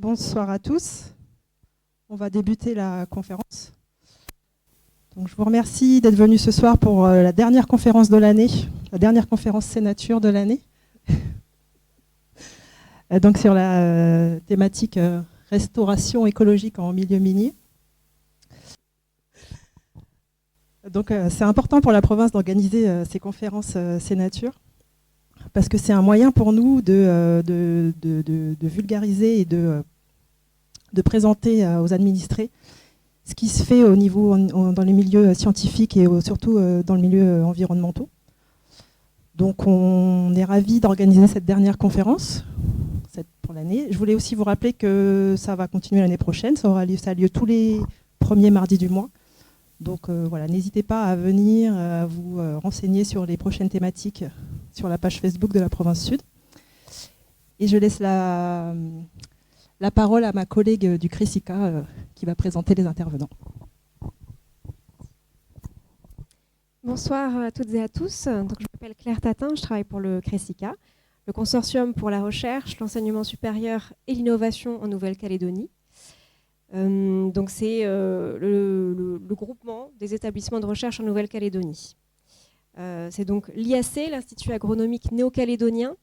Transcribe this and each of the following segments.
Bonsoir à tous. On va débuter la conférence. Donc, je vous remercie d'être venus ce soir pour la dernière conférence de l'année, la dernière conférence Sénature de l'année. Donc sur la thématique restauration écologique en milieu minier. Donc c'est important pour la province d'organiser ces conférences Sénature parce que c'est un moyen pour nous de vulgariser et de présenter aux administrés ce qui se fait au niveau dans les milieux scientifiques et surtout dans le milieu environnemental. Donc on est ravis d'organiser cette dernière conférence pour l'année. Je voulais aussi vous rappeler que ça va continuer l'année prochaine, ça a lieu tous les premiers mardis du mois. Donc voilà, n'hésitez pas à venir à vous renseigner sur les prochaines thématiques sur la page Facebook de la province Sud. Et je laisse la parole à ma collègue du CRESICA qui va présenter les intervenants. Bonsoir à toutes et à tous. Donc, je m'appelle Claire Tatin, je travaille pour le CRESICA, le consortium pour la recherche, l'enseignement supérieur et l'innovation en Nouvelle-Calédonie. Donc c'est le groupement des établissements de recherche en Nouvelle-Calédonie. C'est donc l'IAC, l'Institut agronomique néo-calédonien,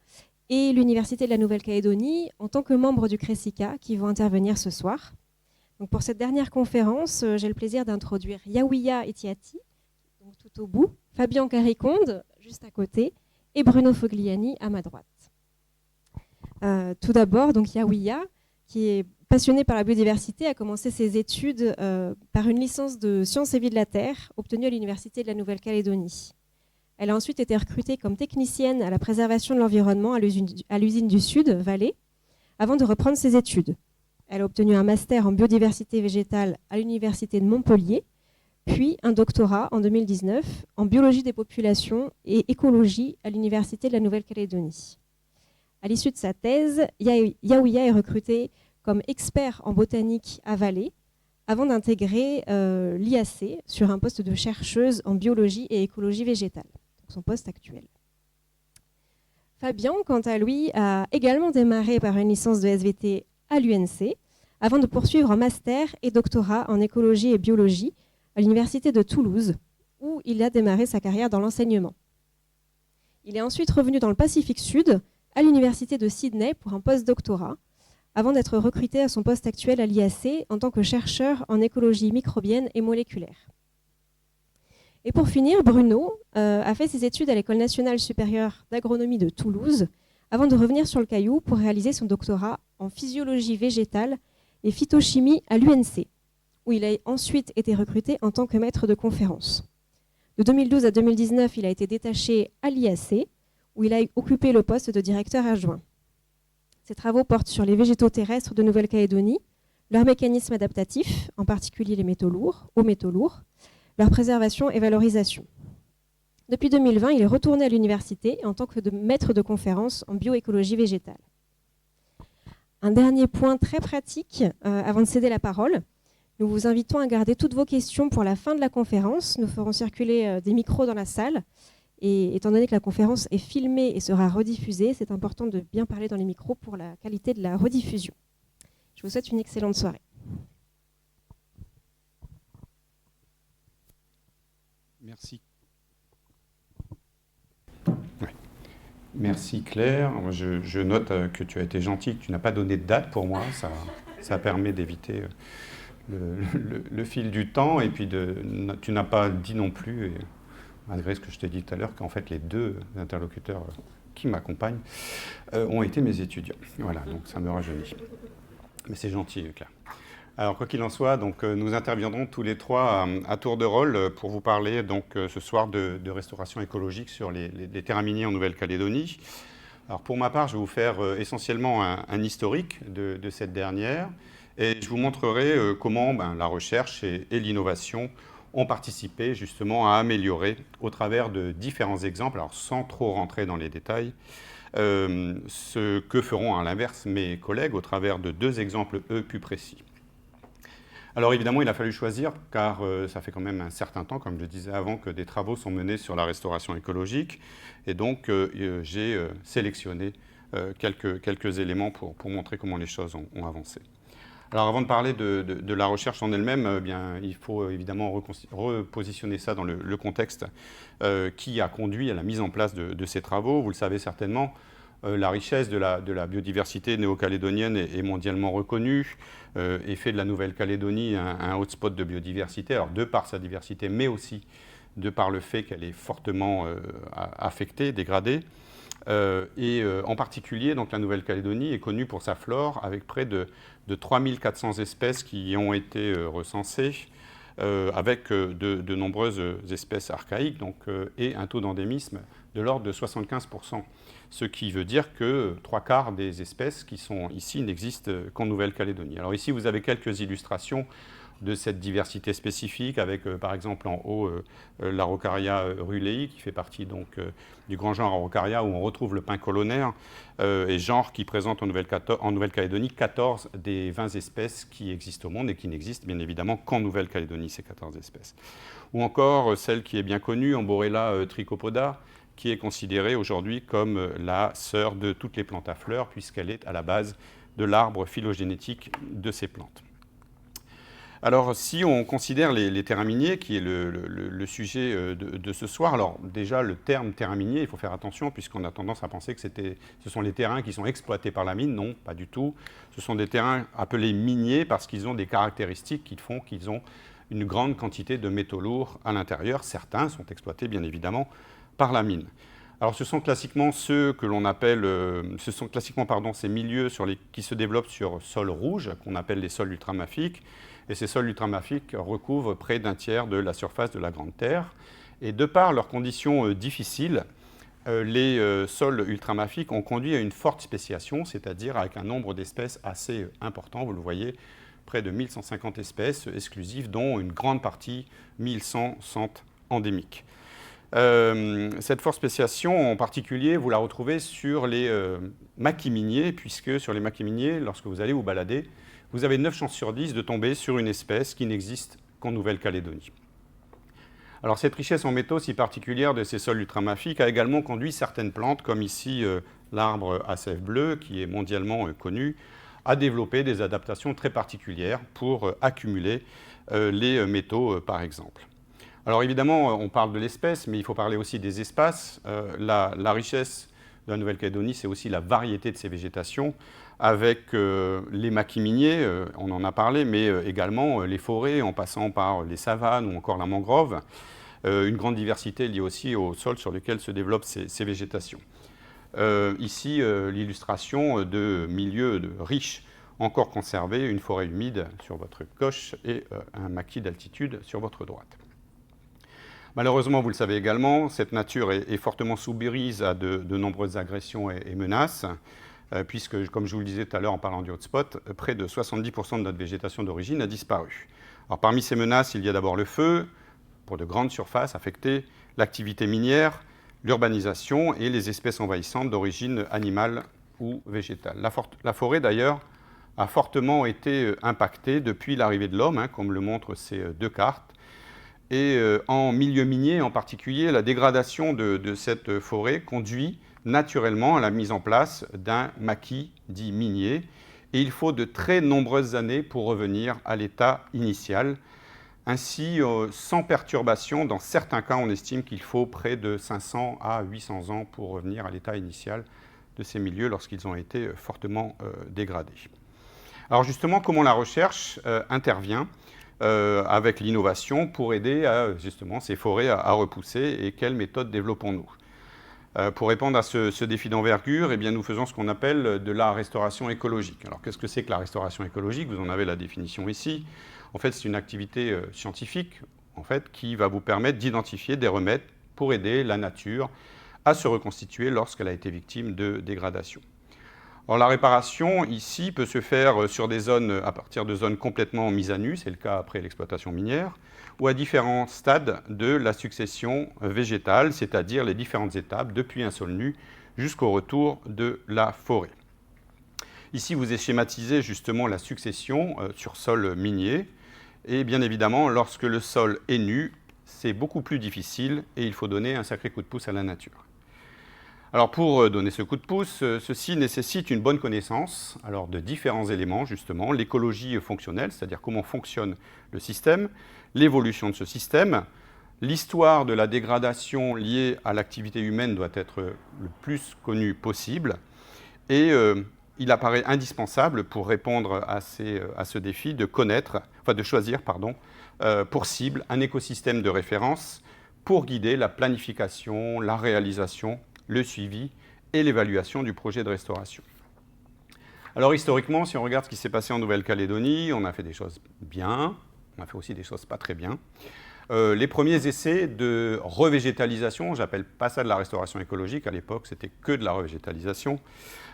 et l'Université de la Nouvelle-Calédonie, en tant que membres du CRESICA, qui vont intervenir ce soir. Donc pour cette dernière conférence, j'ai le plaisir d'introduire Yaouia Etiati, donc tout au bout, Fabien Cariconde, juste à côté, et Bruno Fogliani, à ma droite. Tout d'abord, donc Yaouia, qui est passionné par la biodiversité, a commencé ses études par une licence de sciences et vie de la Terre, obtenue à l'Université de la Nouvelle-Calédonie. Elle a ensuite été recrutée comme technicienne à la préservation de l'environnement à l'usine du Sud, Vallée, avant de reprendre ses études. Elle a obtenu un master en biodiversité végétale à l'Université de Montpellier, puis un doctorat en 2019 en biologie des populations et écologie à l'Université de la Nouvelle-Calédonie. À l'issue de sa thèse, Yaouia est recrutée comme expert en botanique à Vallée, avant d'intégrer l'IAC sur un poste de chercheuse en biologie et écologie végétale, donc son poste actuel. Fabien, quant à lui, a également démarré par une licence de SVT à l'UNC, avant de poursuivre un master et doctorat en écologie et biologie à l'Université de Toulouse, où il a démarré sa carrière dans l'enseignement. Il est ensuite revenu dans le Pacifique Sud, à l'Université de Sydney pour un post-doctorat, avant d'être recruté à son poste actuel à l'IAC en tant que chercheur en écologie microbienne et moléculaire. Et pour finir, Bruno a fait ses études à l'École nationale supérieure d'agronomie de Toulouse, avant de revenir sur le Caillou pour réaliser son doctorat en physiologie végétale et phytochimie à l'UNC, où il a ensuite été recruté en tant que maître de conférence. De 2012 à 2019, il a été détaché à l'IAC, où il a occupé le poste de directeur adjoint. Ses travaux portent sur les végétaux terrestres de Nouvelle-Calédonie, leurs mécanismes adaptatifs, en particulier les métaux lourds, leur préservation et valorisation. Depuis 2020, il est retourné à l'université en tant que maître de conférence en bioécologie végétale. Un dernier point très pratique, avant de céder la parole. Nous vous invitons à garder toutes vos questions pour la fin de la conférence. Nous ferons circuler des micros dans la salle. Et étant donné que la conférence est filmée et sera rediffusée, c'est important de bien parler dans les micros pour la qualité de la rediffusion. Je vous souhaite une excellente soirée. Merci. Ouais. Merci Claire. Je note que tu as été gentille, que tu n'as pas donné de date pour moi. Ça permet d'éviter le fil du temps. Et puis tu n'as pas dit non plus, malgré ce que je t'ai dit tout à l'heure, qu'en fait les deux interlocuteurs qui m'accompagnent ont été mes étudiants. Voilà, donc ça me rajeunit. Mais c'est gentil, Claire. Alors, quoi qu'il en soit, donc, nous interviendrons tous les trois à tour de rôle pour vous parler donc, ce soir de restauration écologique sur les terrains miniers en Nouvelle-Calédonie. Alors, pour ma part, je vais vous faire essentiellement un historique de cette dernière et je vous montrerai comment la recherche et l'innovation ont participé justement à améliorer au travers de différents exemples, alors sans trop rentrer dans les détails, ce que feront à l'inverse mes collègues au travers de deux exemples, eux, plus précis. Alors évidemment, il a fallu choisir, car ça fait quand même un certain temps, comme je le disais avant, que des travaux sont menés sur la restauration écologique. Et donc, j'ai sélectionné quelques éléments pour montrer comment les choses ont avancé. Alors avant de parler de la recherche en elle-même, il faut évidemment repositionner ça dans le contexte qui a conduit à la mise en place de ces travaux. Vous le savez certainement, la richesse de la biodiversité néo-calédonienne est mondialement reconnue et fait de la Nouvelle-Calédonie un hotspot de biodiversité, alors de par sa diversité, mais aussi de par le fait qu'elle est fortement affectée, dégradée. En particulier, donc, la Nouvelle-Calédonie est connue pour sa flore, avec près de 3400 espèces qui ont été recensées, avec de nombreuses espèces archaïques et un taux d'endémisme de l'ordre de 75%. Ce qui veut dire que 3/4 des espèces qui sont ici n'existent qu'en Nouvelle-Calédonie. Alors ici, vous avez quelques illustrations de cette diversité spécifique, avec par exemple en haut l'Araucaria rulei, qui fait partie donc du grand genre Araucaria, où on retrouve le pin colonnaire, et genre qui présente en Nouvelle-Calédonie 14 des 20 espèces qui existent au monde et qui n'existent bien évidemment qu'en Nouvelle-Calédonie, ces 14 espèces. Ou encore celle qui est bien connue, Amborella trichopoda, qui est considérée aujourd'hui comme la sœur de toutes les plantes à fleurs, puisqu'elle est à la base de l'arbre phylogénétique de ces plantes. Alors, si on considère les terrains miniers, qui est le sujet de ce soir, alors déjà, le terme terrain minier, il faut faire attention, puisqu'on a tendance à penser que ce sont les terrains qui sont exploités par la mine. Non, pas du tout. Ce sont des terrains appelés miniers parce qu'ils ont des caractéristiques qui font qu'ils ont une grande quantité de métaux lourds à l'intérieur. Certains sont exploités, bien évidemment, par la mine. Alors, ce sont classiquement ceux que l'on appelle, ces milieux qui se développent sur sol rouge, qu'on appelle les sols ultramafiques. Et ces sols ultramafiques recouvrent près d'un tiers de la surface de la Grande Terre. Et de par leurs conditions difficiles, les sols ultramafiques ont conduit à une forte spéciation, c'est-à-dire avec un nombre d'espèces assez important, vous le voyez, près de 1150 espèces exclusives, dont une grande partie, 1100, sont endémiques. Cette forte spéciation, en particulier, vous la retrouvez sur les maquis miniers, puisque sur les maquis miniers, lorsque vous allez vous balader, vous avez 9 chances sur 10 de tomber sur une espèce qui n'existe qu'en Nouvelle-Calédonie. Alors cette richesse en métaux si particulière de ces sols ultramafiques a également conduit certaines plantes, comme ici l'arbre à sève bleue, qui est mondialement connu, à développer des adaptations très particulières pour accumuler les métaux, par exemple. Alors évidemment, on parle de l'espèce, mais il faut parler aussi des espaces. La richesse de la Nouvelle-Calédonie, c'est aussi la variété de ces végétations, avec les maquis miniers, on en a parlé, mais également les forêts, en passant par les savanes ou encore la mangrove. Une grande diversité liée aussi au sol sur lequel se développent ces végétations. Ici, l'illustration de milieux riches encore conservés, une forêt humide sur votre gauche et un maquis d'altitude sur votre droite. Malheureusement, vous le savez également, cette nature est fortement soumise à de nombreuses agressions et menaces, puisque, comme je vous le disais tout à l'heure en parlant du hotspot, près de 70% de notre végétation d'origine a disparu. Alors, parmi ces menaces, il y a d'abord le feu, pour de grandes surfaces affectées, l'activité minière, l'urbanisation et les espèces envahissantes d'origine animale ou végétale. La forêt, d'ailleurs, a fortement été impactée depuis l'arrivée de l'homme, comme le montrent ces deux cartes. Et en milieu minier en particulier, la dégradation de cette forêt conduit naturellement à la mise en place d'un maquis dit minier. Et il faut de très nombreuses années pour revenir à l'état initial. Ainsi, sans perturbation, dans certains cas, on estime qu'il faut près de 500 à 800 ans pour revenir à l'état initial de ces milieux lorsqu'ils ont été fortement dégradés. Alors justement, comment la recherche intervient avec l'innovation pour aider justement ces forêts à repousser, et quelles méthodes développons-nous? Pour répondre à ce défi d'envergure, eh bien, nous faisons ce qu'on appelle de la restauration écologique. Alors qu'est-ce que c'est que la restauration écologique? Vous en avez la définition ici. En fait, c'est une activité scientifique qui va vous permettre d'identifier des remèdes pour aider la nature à se reconstituer lorsqu'elle a été victime de dégradation. Alors, la réparation, ici, peut se faire sur des zones, à partir de zones complètement mises à nu, c'est le cas après l'exploitation minière, ou à différents stades de la succession végétale, c'est-à-dire les différentes étapes depuis un sol nu jusqu'au retour de la forêt. Ici, vous est schématisé justement la succession sur sol minier, et bien évidemment, lorsque le sol est nu, c'est beaucoup plus difficile et il faut donner un sacré coup de pouce à la nature. Alors pour donner ce coup de pouce, ceci nécessite une bonne connaissance alors, de différents éléments, justement, l'écologie fonctionnelle, c'est-à-dire comment fonctionne le système, l'évolution de ce système, l'histoire de la dégradation liée à l'activité humaine doit être le plus connue possible, et il apparaît indispensable pour répondre à ce défi de choisir pour cible un écosystème de référence pour guider la planification, la réalisation, le suivi et l'évaluation du projet de restauration. Alors historiquement, si on regarde ce qui s'est passé en Nouvelle-Calédonie, on a fait des choses bien, on a fait aussi des choses pas très bien. Les premiers essais de revégétalisation, j'appelle pas ça de la restauration écologique, à l'époque c'était que de la revégétalisation,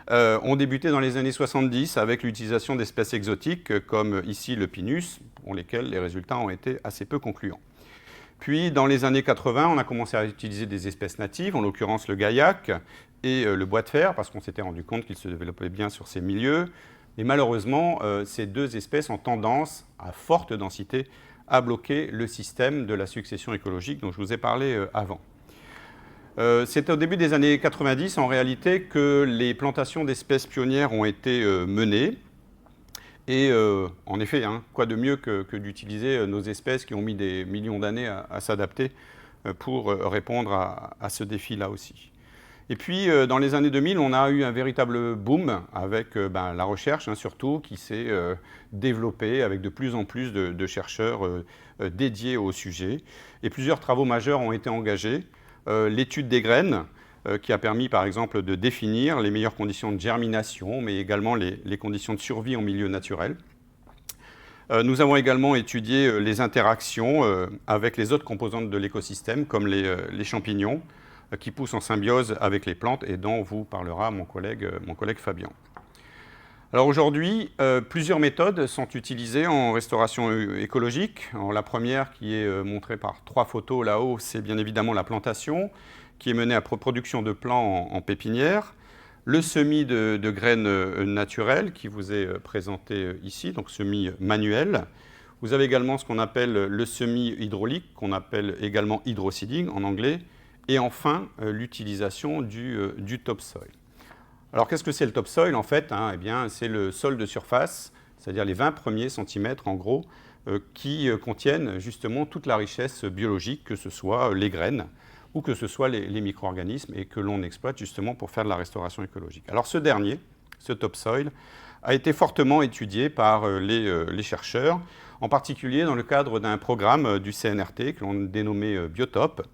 ont débuté dans les années 70 avec l'utilisation d'espèces exotiques comme ici le pinus, pour lesquelles les résultats ont été assez peu concluants. Puis, dans les années 80, on a commencé à utiliser des espèces natives, en l'occurrence le gaillac et le bois de fer, parce qu'on s'était rendu compte qu'ils se développaient bien sur ces milieux. Mais malheureusement, ces deux espèces ont tendance, à forte densité, à bloquer le système de la succession écologique dont je vous ai parlé avant. C'est au début des années 90, en réalité, que les plantations d'espèces pionnières ont été menées. Et en effet, quoi de mieux que d'utiliser nos espèces qui ont mis des millions d'années à s'adapter pour répondre à ce défi-là aussi. Et puis, dans les années 2000, on a eu un véritable boom avec la recherche, surtout, qui s'est développée avec de plus en plus de chercheurs dédiés au sujet. Et plusieurs travaux majeurs ont été engagés. L'étude des graines, qui a permis, par exemple, de définir les meilleures conditions de germination, mais également les conditions de survie en milieu naturel. Nous avons également étudié les interactions avec les autres composantes de l'écosystème, comme les champignons, qui poussent en symbiose avec les plantes et dont vous parlera mon collègue Fabien. Alors aujourd'hui, plusieurs méthodes sont utilisées en restauration écologique. Alors, la première, qui est montrée par 3 photos là-haut, c'est bien évidemment la plantation, qui est menée à production de plants en pépinière, le semis de graines naturelles qui vous est présenté ici, donc semis manuel. Vous avez également ce qu'on appelle le semis hydraulique, qu'on appelle également hydroseeding en anglais, et enfin l'utilisation du topsoil. Alors qu'est-ce que c'est le topsoil en fait Eh bien, c'est le sol de surface, c'est-à-dire les 20 premiers centimètres en gros, qui contiennent justement toute la richesse biologique, que ce soit les graines, ou que ce soit les micro-organismes, et que l'on exploite justement pour faire de la restauration écologique. Alors ce dernier, ce topsoil, a été fortement étudié par les chercheurs, en particulier dans le cadre d'un programme du CNRT que l'on dénommait Biotop,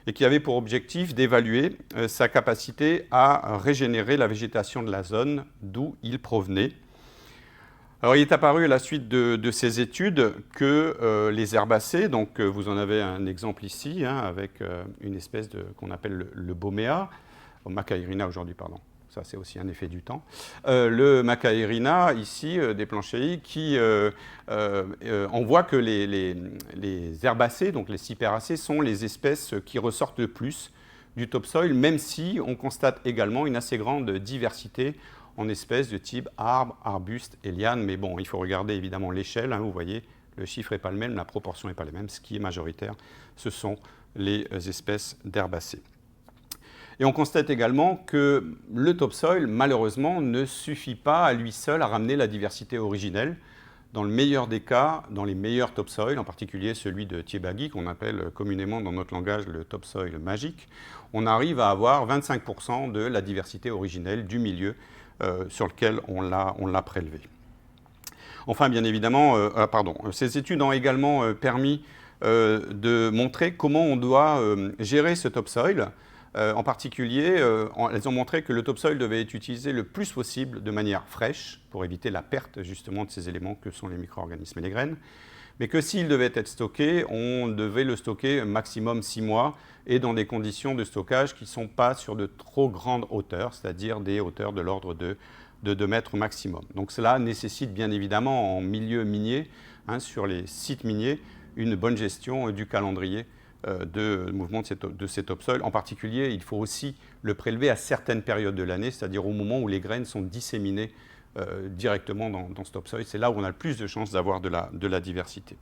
et qui avait pour objectif d'évaluer sa capacité à régénérer la végétation de la zone d'où il provenait. Alors, il est apparu à la suite de ces études que les herbacées, donc vous en avez un exemple ici, avec une espèce qu'on appelle le Bomea, Macaerina aujourd'hui, pardon. Ça, c'est aussi un effet du temps. Le Macaerina, ici, des planchéi, on voit que les herbacées, donc les cyperacées, sont les espèces qui ressortent le plus du topsoil, même si on constate également une assez grande diversité en espèces de type arbres, arbustes et lianes. Mais bon, il faut regarder évidemment l'échelle. Vous voyez, le chiffre n'est pas le même, la proportion n'est pas la même. Ce qui est majoritaire, ce sont les espèces d'herbacées. Et on constate également que le topsoil, malheureusement, ne suffit pas à lui seul à ramener la diversité originelle. Dans le meilleur des cas, dans les meilleurs topsoils, en particulier celui de Thiebagi, qu'on appelle communément dans notre langage le topsoil magique, on arrive à avoir 25% de la diversité originelle du milieu sur lequel on l'a prélevé. Enfin, bien évidemment, ces études ont également permis de montrer comment on doit gérer ce topsoil. En particulier, elles ont montré que le topsoil devait être utilisé le plus possible de manière fraîche pour éviter la perte justement de ces éléments que sont les micro-organismes et les graines, mais que s'il devait être stocké, on devait le stocker maximum 6 mois et dans des conditions de stockage qui ne sont pas sur de trop grandes hauteurs, c'est-à-dire des hauteurs de l'ordre de 2 mètres maximum. Donc cela nécessite bien évidemment en milieu minier, sur les sites miniers, une bonne gestion du calendrier de mouvement de ces topsoils. En particulier, il faut aussi le prélever à certaines périodes de l'année, c'est-à-dire au moment où les graines sont disséminées directement dans ce topsoil. C'est là où on a le plus de chances d'avoir de la diversité.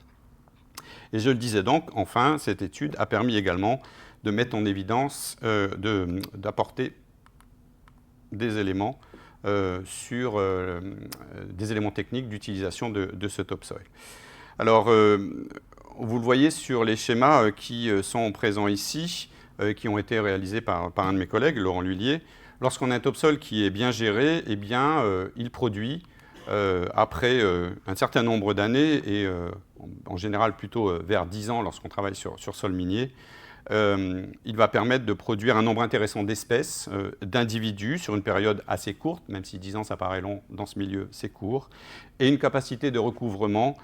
Et je le disais donc, enfin, cette étude a permis également de mettre en évidence, d'apporter des éléments sur des éléments techniques d'utilisation de ce topsoil. Alors, vous le voyez sur les schémas qui sont présents ici, qui ont été réalisés par un de mes collègues, Laurent Lhuillier. Lorsqu'on a un topsoil qui est bien géré, eh bien, il produit, après un certain nombre d'années, et en général plutôt vers 10 ans lorsqu'on travaille sur sol minier, il va permettre de produire un nombre intéressant d'espèces, d'individus sur une période assez courte, même si 10 ans ça paraît long, dans ce milieu c'est court, et une capacité de recouvrement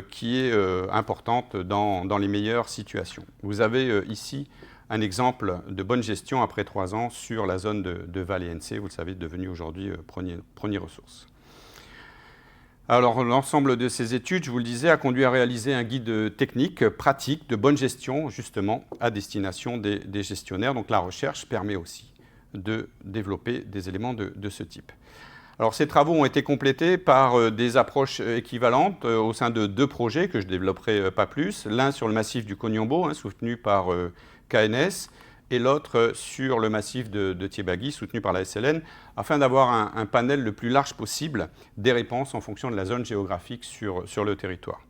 qui est importante dans les meilleures situations. Vous avez ici un exemple de bonne gestion après 3 ans sur la zone de Vallée NC, vous le savez, devenue aujourd'hui Prony Ressources. Alors, l'ensemble de ces études, je vous le disais, a conduit à réaliser un guide technique, pratique, de bonne gestion, justement, à destination des gestionnaires. Donc, la recherche permet aussi de développer des éléments de ce type. Alors, ces travaux ont été complétés par des approches équivalentes au sein de 2 projets que je ne développerai pas plus. L'un sur le massif du Koniombo, soutenu par KNS, et l'autre sur le massif de Thiébagui, soutenu par la SLN, afin d'avoir un panel le plus large possible des réponses en fonction de la zone géographique sur le territoire.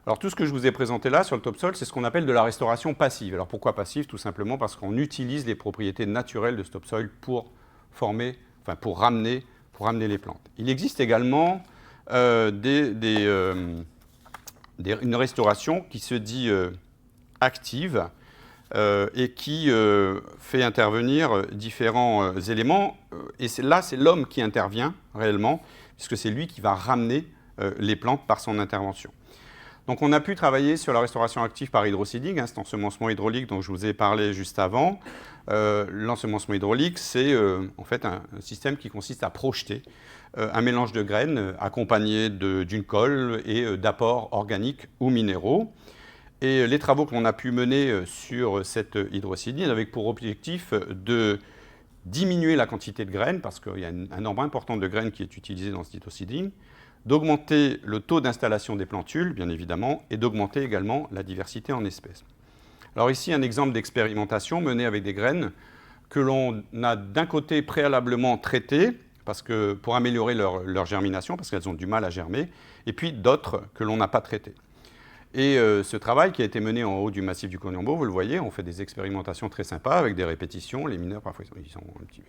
Alors tout ce que je vous ai présenté là sur le topsoil, c'est ce qu'on appelle de la restauration passive. Alors pourquoi passive? Tout simplement parce qu'on utilise les propriétés naturelles de ce topsoil pour ramener les plantes. Il existe également une restauration qui se dit active, et qui fait intervenir différents éléments. Et là, c'est l'homme qui intervient réellement, puisque c'est lui qui va ramener les plantes par son intervention. Donc on a pu travailler sur la restauration active par hydroseeding, cet ensemencement hydraulique dont je vous ai parlé juste avant. L'ensemencement hydraulique, c'est en fait un système qui consiste à projeter un mélange de graines accompagné d'une colle et d'apports organiques ou minéraux. Et les travaux que l'on a pu mener sur cette hydroseeding avaient pour objectif de diminuer la quantité de graines, parce qu'il y a un nombre important de graines qui est utilisé dans ce hydroseeding, d'augmenter le taux d'installation des plantules, bien évidemment, et d'augmenter également la diversité en espèces. Alors ici, un exemple d'expérimentation menée avec des graines que l'on a d'un côté préalablement traitées, parce que, pour améliorer leur germination, parce qu'elles ont du mal à germer, et puis d'autres que l'on n'a pas traitées. Et ce travail qui a été mené en haut du massif du Koniombo, vous le voyez, on fait des expérimentations très sympas avec des répétitions. Les mineurs, parfois,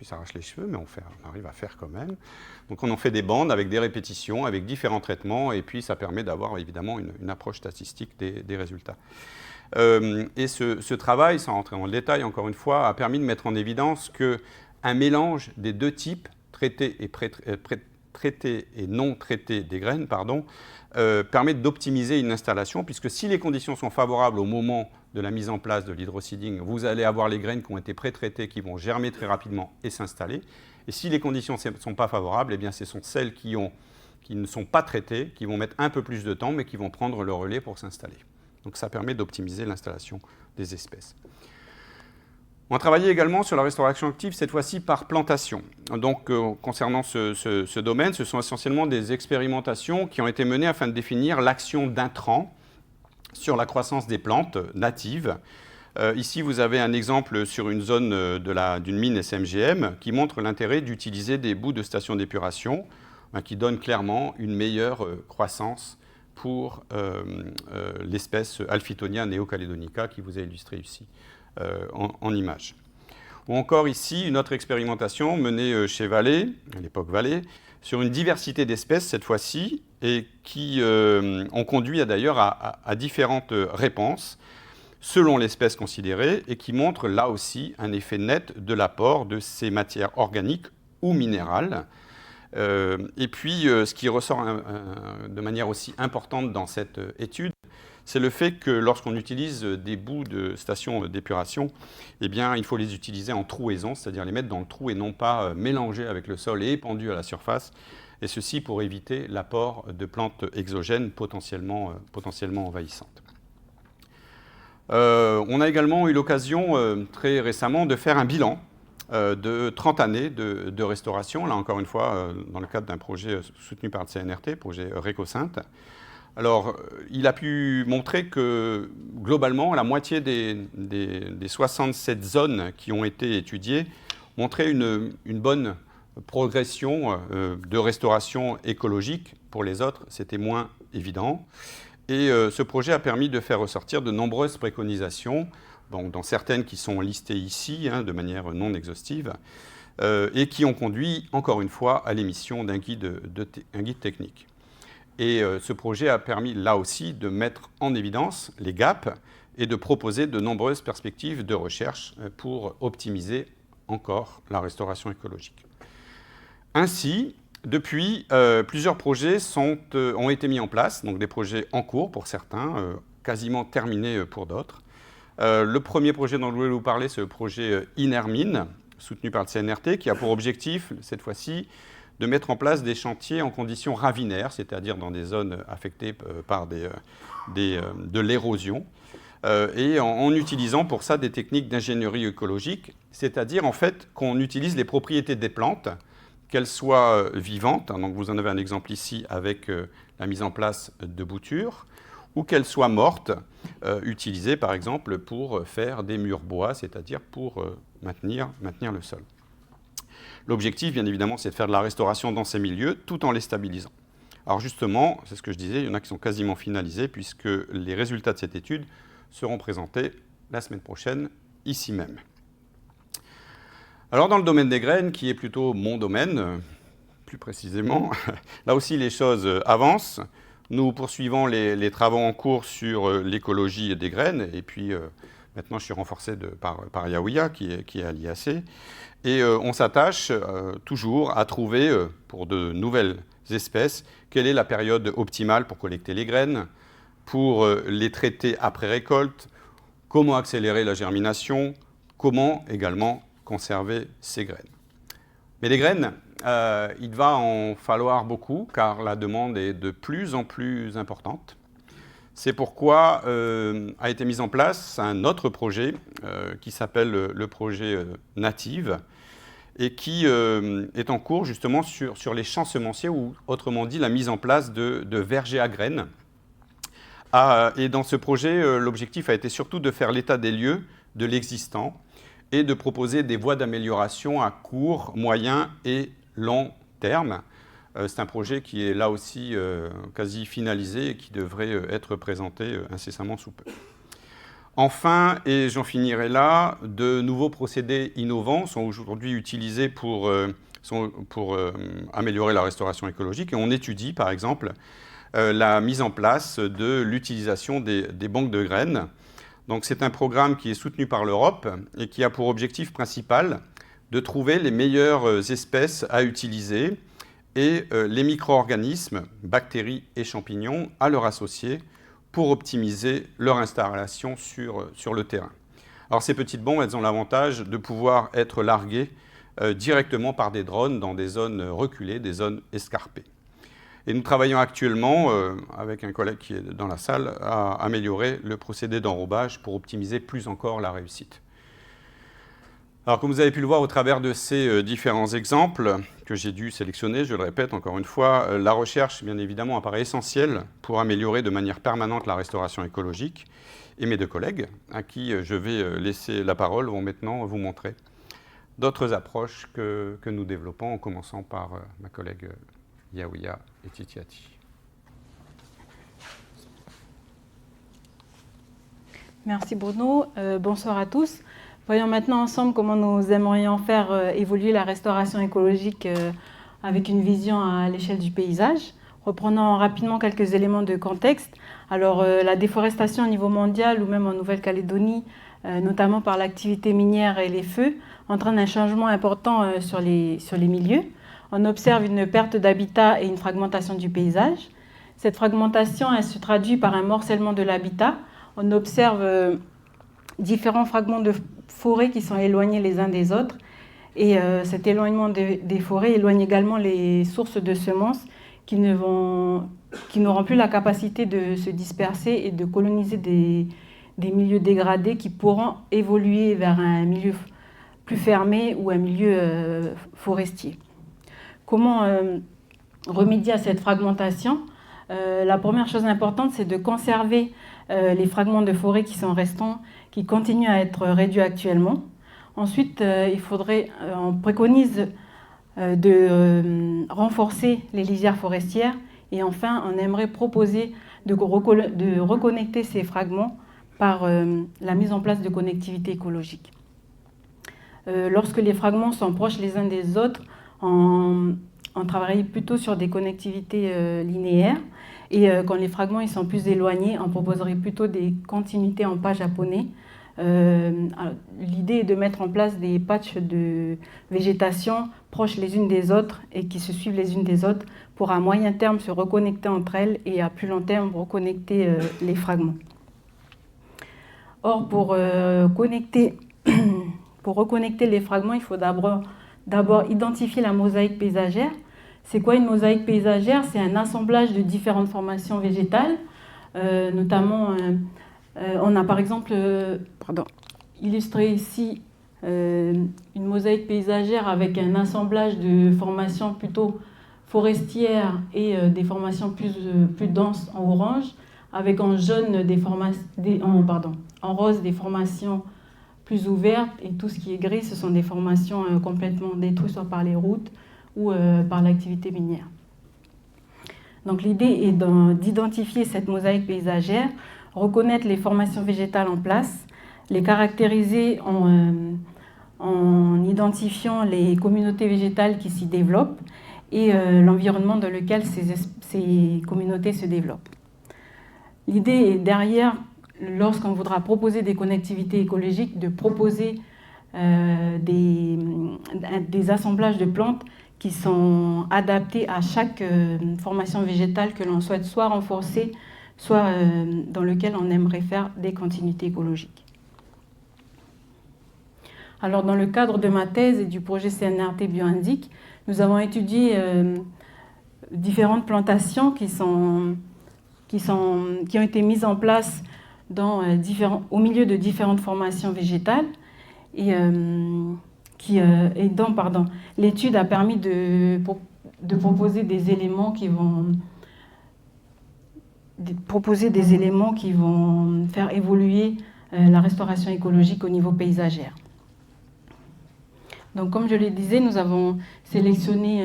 ils s'arrachent les cheveux, mais on arrive à faire quand même. Donc on en fait des bandes avec des répétitions, avec différents traitements, et puis ça permet d'avoir évidemment une approche statistique des résultats. Et ce travail, sans rentrer dans le détail encore une fois, a permis de mettre en évidence qu'un mélange des 2 types, traités et non traités des graines, permet d'optimiser une installation, puisque si les conditions sont favorables au moment de la mise en place de l'hydroseeding, vous allez avoir les graines qui ont été pré-traitées, qui vont germer très rapidement et s'installer. Et si les conditions ne sont pas favorables, eh bien, ce sont celles qui ne sont pas traitées, qui vont mettre un peu plus de temps, mais qui vont prendre le relais pour s'installer. Donc ça permet d'optimiser l'installation des espèces. On a travaillé également sur la restauration active, cette fois-ci par plantation. Donc, concernant ce domaine, ce sont essentiellement des expérimentations qui ont été menées afin de définir l'action d'intrants sur la croissance des plantes natives. Ici, vous avez un exemple sur une zone d'une mine SMGM qui montre l'intérêt d'utiliser des bouts de stations d'épuration qui donnent clairement une meilleure croissance pour l'espèce Alphitonia neocaledonica qui vous est illustrée ici. En image. Ou encore ici, une autre expérimentation menée chez Vallée, à l'époque Vallée, sur une diversité d'espèces cette fois-ci, et qui ont conduit d'ailleurs à différentes réponses selon l'espèce considérée, et qui montrent là aussi un effet net de l'apport de ces matières organiques ou minérales. Et puis, ce qui ressort de manière aussi importante dans cette étude, c'est le fait que lorsqu'on utilise des bouts de stations d'épuration, eh bien, il faut les utiliser en trouaison, c'est-à-dire les mettre dans le trou et non pas mélangés avec le sol et épandus à la surface, et ceci pour éviter l'apport de plantes exogènes potentiellement envahissantes. On a également eu l'occasion très récemment de faire un bilan de 30 années de restauration, là encore une fois dans le cadre d'un projet soutenu par le CNRT, projet Récosynth. Alors, il a pu montrer que, globalement, la moitié des 67 zones qui ont été étudiées montraient une bonne progression de restauration écologique. Pour les autres, c'était moins évident. Et ce projet a permis de faire ressortir de nombreuses préconisations, dont certaines qui sont listées ici de manière non exhaustive, et qui ont conduit, encore une fois, à l'émission d'un guide technique. Et ce projet a permis, là aussi, de mettre en évidence les gaps et de proposer de nombreuses perspectives de recherche pour optimiser encore la restauration écologique. Ainsi, depuis, plusieurs projets ont été mis en place, donc des projets en cours pour certains, quasiment terminés pour d'autres. Le premier projet dont je voulais vous parler, c'est le projet INERMINE, soutenu par le CNRT, qui a pour objectif, cette fois-ci, de mettre en place des chantiers en conditions ravinaires, c'est-à-dire dans des zones affectées par de l'érosion, et en utilisant pour ça des techniques d'ingénierie écologique, c'est-à-dire en fait qu'on utilise les propriétés des plantes, qu'elles soient vivantes, donc vous en avez un exemple ici avec la mise en place de boutures, ou qu'elles soient mortes, utilisées par exemple pour faire des murs bois, c'est-à-dire pour maintenir le sol. L'objectif, bien évidemment, c'est de faire de la restauration dans ces milieux, tout en les stabilisant. Alors justement, c'est ce que je disais, il y en a qui sont quasiment finalisés, puisque les résultats de cette étude seront présentés la semaine prochaine, ici même. Alors dans le domaine des graines, qui est plutôt mon domaine, plus précisément, là aussi les choses avancent. Nous poursuivons les travaux en cours sur l'écologie des graines, et puis maintenant je suis renforcé par Yaouia, qui est à l'IAC, et on s'attache toujours à trouver, pour de nouvelles espèces, quelle est la période optimale pour collecter les graines, pour les traiter après récolte, comment accélérer la germination, comment également conserver ces graines. Mais les graines, il va en falloir beaucoup, car la demande est de plus en plus importante. C'est pourquoi a été mis en place un autre projet qui s'appelle le projet Native, et qui est en cours justement sur les champs semenciers, ou autrement dit la mise en place de vergers à graines. Et dans ce projet, l'objectif a été surtout de faire l'état des lieux de l'existant et de proposer des voies d'amélioration à court, moyen et long terme. C'est un projet qui est là aussi quasi finalisé et qui devrait être présenté incessamment sous peu. Enfin, et j'en finirai là, de nouveaux procédés innovants sont aujourd'hui utilisés pour améliorer la restauration écologique. Et on étudie, par exemple, la mise en place de l'utilisation des banques de graines. Donc, c'est un programme qui est soutenu par l'Europe et qui a pour objectif principal de trouver les meilleures espèces à utiliser et les micro-organismes, bactéries et champignons, à leur associer pour optimiser leur installation sur le terrain. Alors ces petites bombes, elles ont l'avantage de pouvoir être larguées directement par des drones dans des zones reculées, des zones escarpées. Et nous travaillons actuellement, avec un collègue qui est dans la salle, à améliorer le procédé d'enrobage pour optimiser plus encore la réussite. Alors, comme vous avez pu le voir au travers de ces différents exemples que j'ai dû sélectionner, je le répète encore une fois, la recherche, bien évidemment, apparaît essentielle pour améliorer de manière permanente la restauration écologique. Et mes deux collègues, à qui je vais laisser la parole, vont maintenant vous montrer d'autres approches que nous développons, en commençant par ma collègue Yaouia et Titiati. Merci Bruno. Bonsoir à tous. Voyons maintenant ensemble comment nous aimerions faire évoluer la restauration écologique avec une vision à l'échelle du paysage. Reprenons rapidement quelques éléments de contexte. Alors, la déforestation au niveau mondial ou même en Nouvelle-Calédonie, notamment par l'activité minière et les feux, entraîne un changement important sur les milieux. On observe une perte d'habitat et une fragmentation du paysage. Cette fragmentation, elle se traduit par un morcellement de l'habitat. On observe différents fragments de forêts qui sont éloignés les uns des autres. Et cet éloignement des forêts éloigne également les sources de semences qui n'auront plus la capacité de se disperser et de coloniser des milieux dégradés qui pourront évoluer vers un milieu plus fermé ou un milieu forestier. Comment remédier à cette fragmentation ? La première chose importante, c'est de conserver les fragments de forêt qui sont restants, qui continuent à être réduits actuellement. Ensuite, on préconise de renforcer les lisières forestières. Et enfin, on aimerait proposer de reconnecter ces fragments par la mise en place de connectivité écologique. Lorsque les fragments sont proches les uns des autres, on travaille plutôt sur des connectivités linéaires. Et quand les fragments ils sont plus éloignés, on proposerait plutôt des continuités en pas japonais. L'idée est de mettre en place des patchs de végétation proches les unes des autres et qui se suivent les unes des autres pour à moyen terme se reconnecter entre elles et à plus long terme reconnecter les fragments. Or, pour reconnecter les fragments, il faut d'abord identifier la mosaïque paysagère. C'est quoi une mosaïque paysagère? C'est un assemblage de différentes formations végétales, notamment, on a par exemple illustré ici une mosaïque paysagère avec un assemblage de formations plutôt forestières et des formations plus denses en orange, avec en jaune en rose des formations plus ouvertes, et tout ce qui est gris, ce sont des formations complètement détruites, soit par les routes ou par l'activité minière. Donc l'idée est d'identifier cette mosaïque paysagère, reconnaître les formations végétales en place, les caractériser en identifiant les communautés végétales qui s'y développent et l'environnement dans lequel ces communautés se développent. L'idée est derrière, lorsqu'on voudra proposer des connectivités écologiques, de proposer des assemblages de plantes qui sont adaptés à chaque formation végétale que l'on souhaite soit renforcer, soit dans lequel on aimerait faire des continuités écologiques. Alors, dans le cadre de ma thèse et du projet CNRT Bioindic, nous avons étudié différentes plantations qui ont été mises en place au milieu de différentes formations végétales et l'étude a permis de proposer des éléments qui vont faire évoluer la restauration écologique au niveau paysagère. Donc, comme je le disais, nous avons sélectionné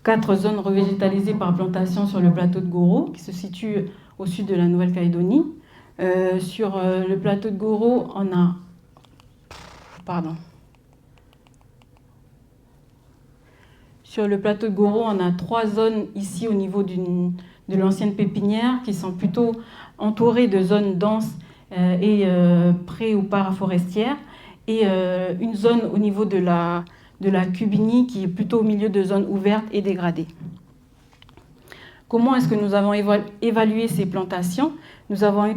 4 zones revégétalisées par plantation sur le plateau de Goro, qui se situe au sud de la Nouvelle-Calédonie. Sur le plateau de Goro, on a... Sur le plateau de Goro, on a 3 zones ici au niveau de l'ancienne pépinière qui sont plutôt entourées de zones denses et pré- ou paraforestières, et une zone au niveau de la Cubinie qui est plutôt au milieu de zones ouvertes et dégradées. Comment est-ce que nous avons évalué ces plantations? Nous avons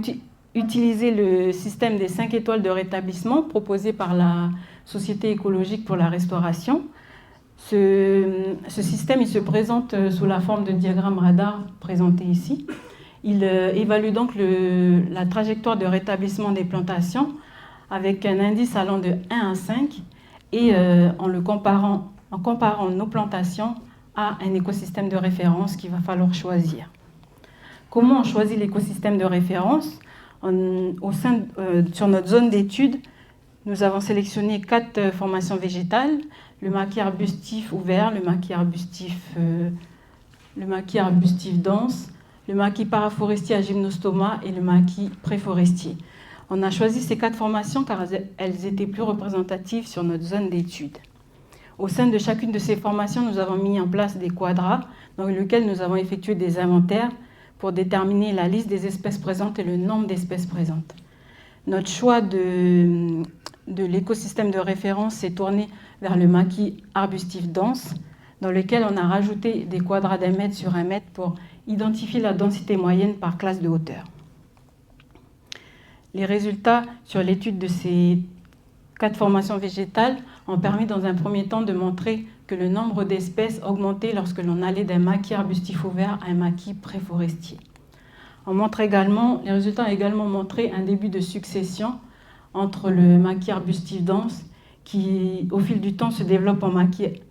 utilisé le système des 5 étoiles de rétablissement proposé par la Société écologique pour la restauration. Ce système il se présente sous la forme de diagramme radar présenté ici. Il évalue donc la trajectoire de rétablissement des plantations avec un indice allant de 1 à 5 et en comparant nos plantations à un écosystème de référence qu'il va falloir choisir. Comment on choisit l'écosystème de référence? Sur notre zone d'étude, nous avons sélectionné 4 formations végétales, le maquis arbustif ouvert, le maquis arbustif dense, le maquis paraforestier à gymnostoma et le maquis préforestier. On a choisi ces 4 formations car elles étaient plus représentatives sur notre zone d'étude. Au sein de chacune de ces formations, nous avons mis en place des quadras dans lesquels nous avons effectué des inventaires pour déterminer la liste des espèces présentes et le nombre d'espèces présentes. Notre choix de l'écosystème de référence s'est tourné vers le maquis arbustif dense, dans lequel on a rajouté des quadras d'1 mètre sur 1 mètre pour identifier la densité moyenne par classe de hauteur. Les résultats sur l'étude de ces 4 formations végétales ont permis dans un premier temps de montrer que le nombre d'espèces augmentait lorsque l'on allait d'un maquis arbustif ouvert à un maquis préforestier. Les résultats ont également montré un début de succession entre le maquis arbustif dense qui, au fil du temps, se développe en maquis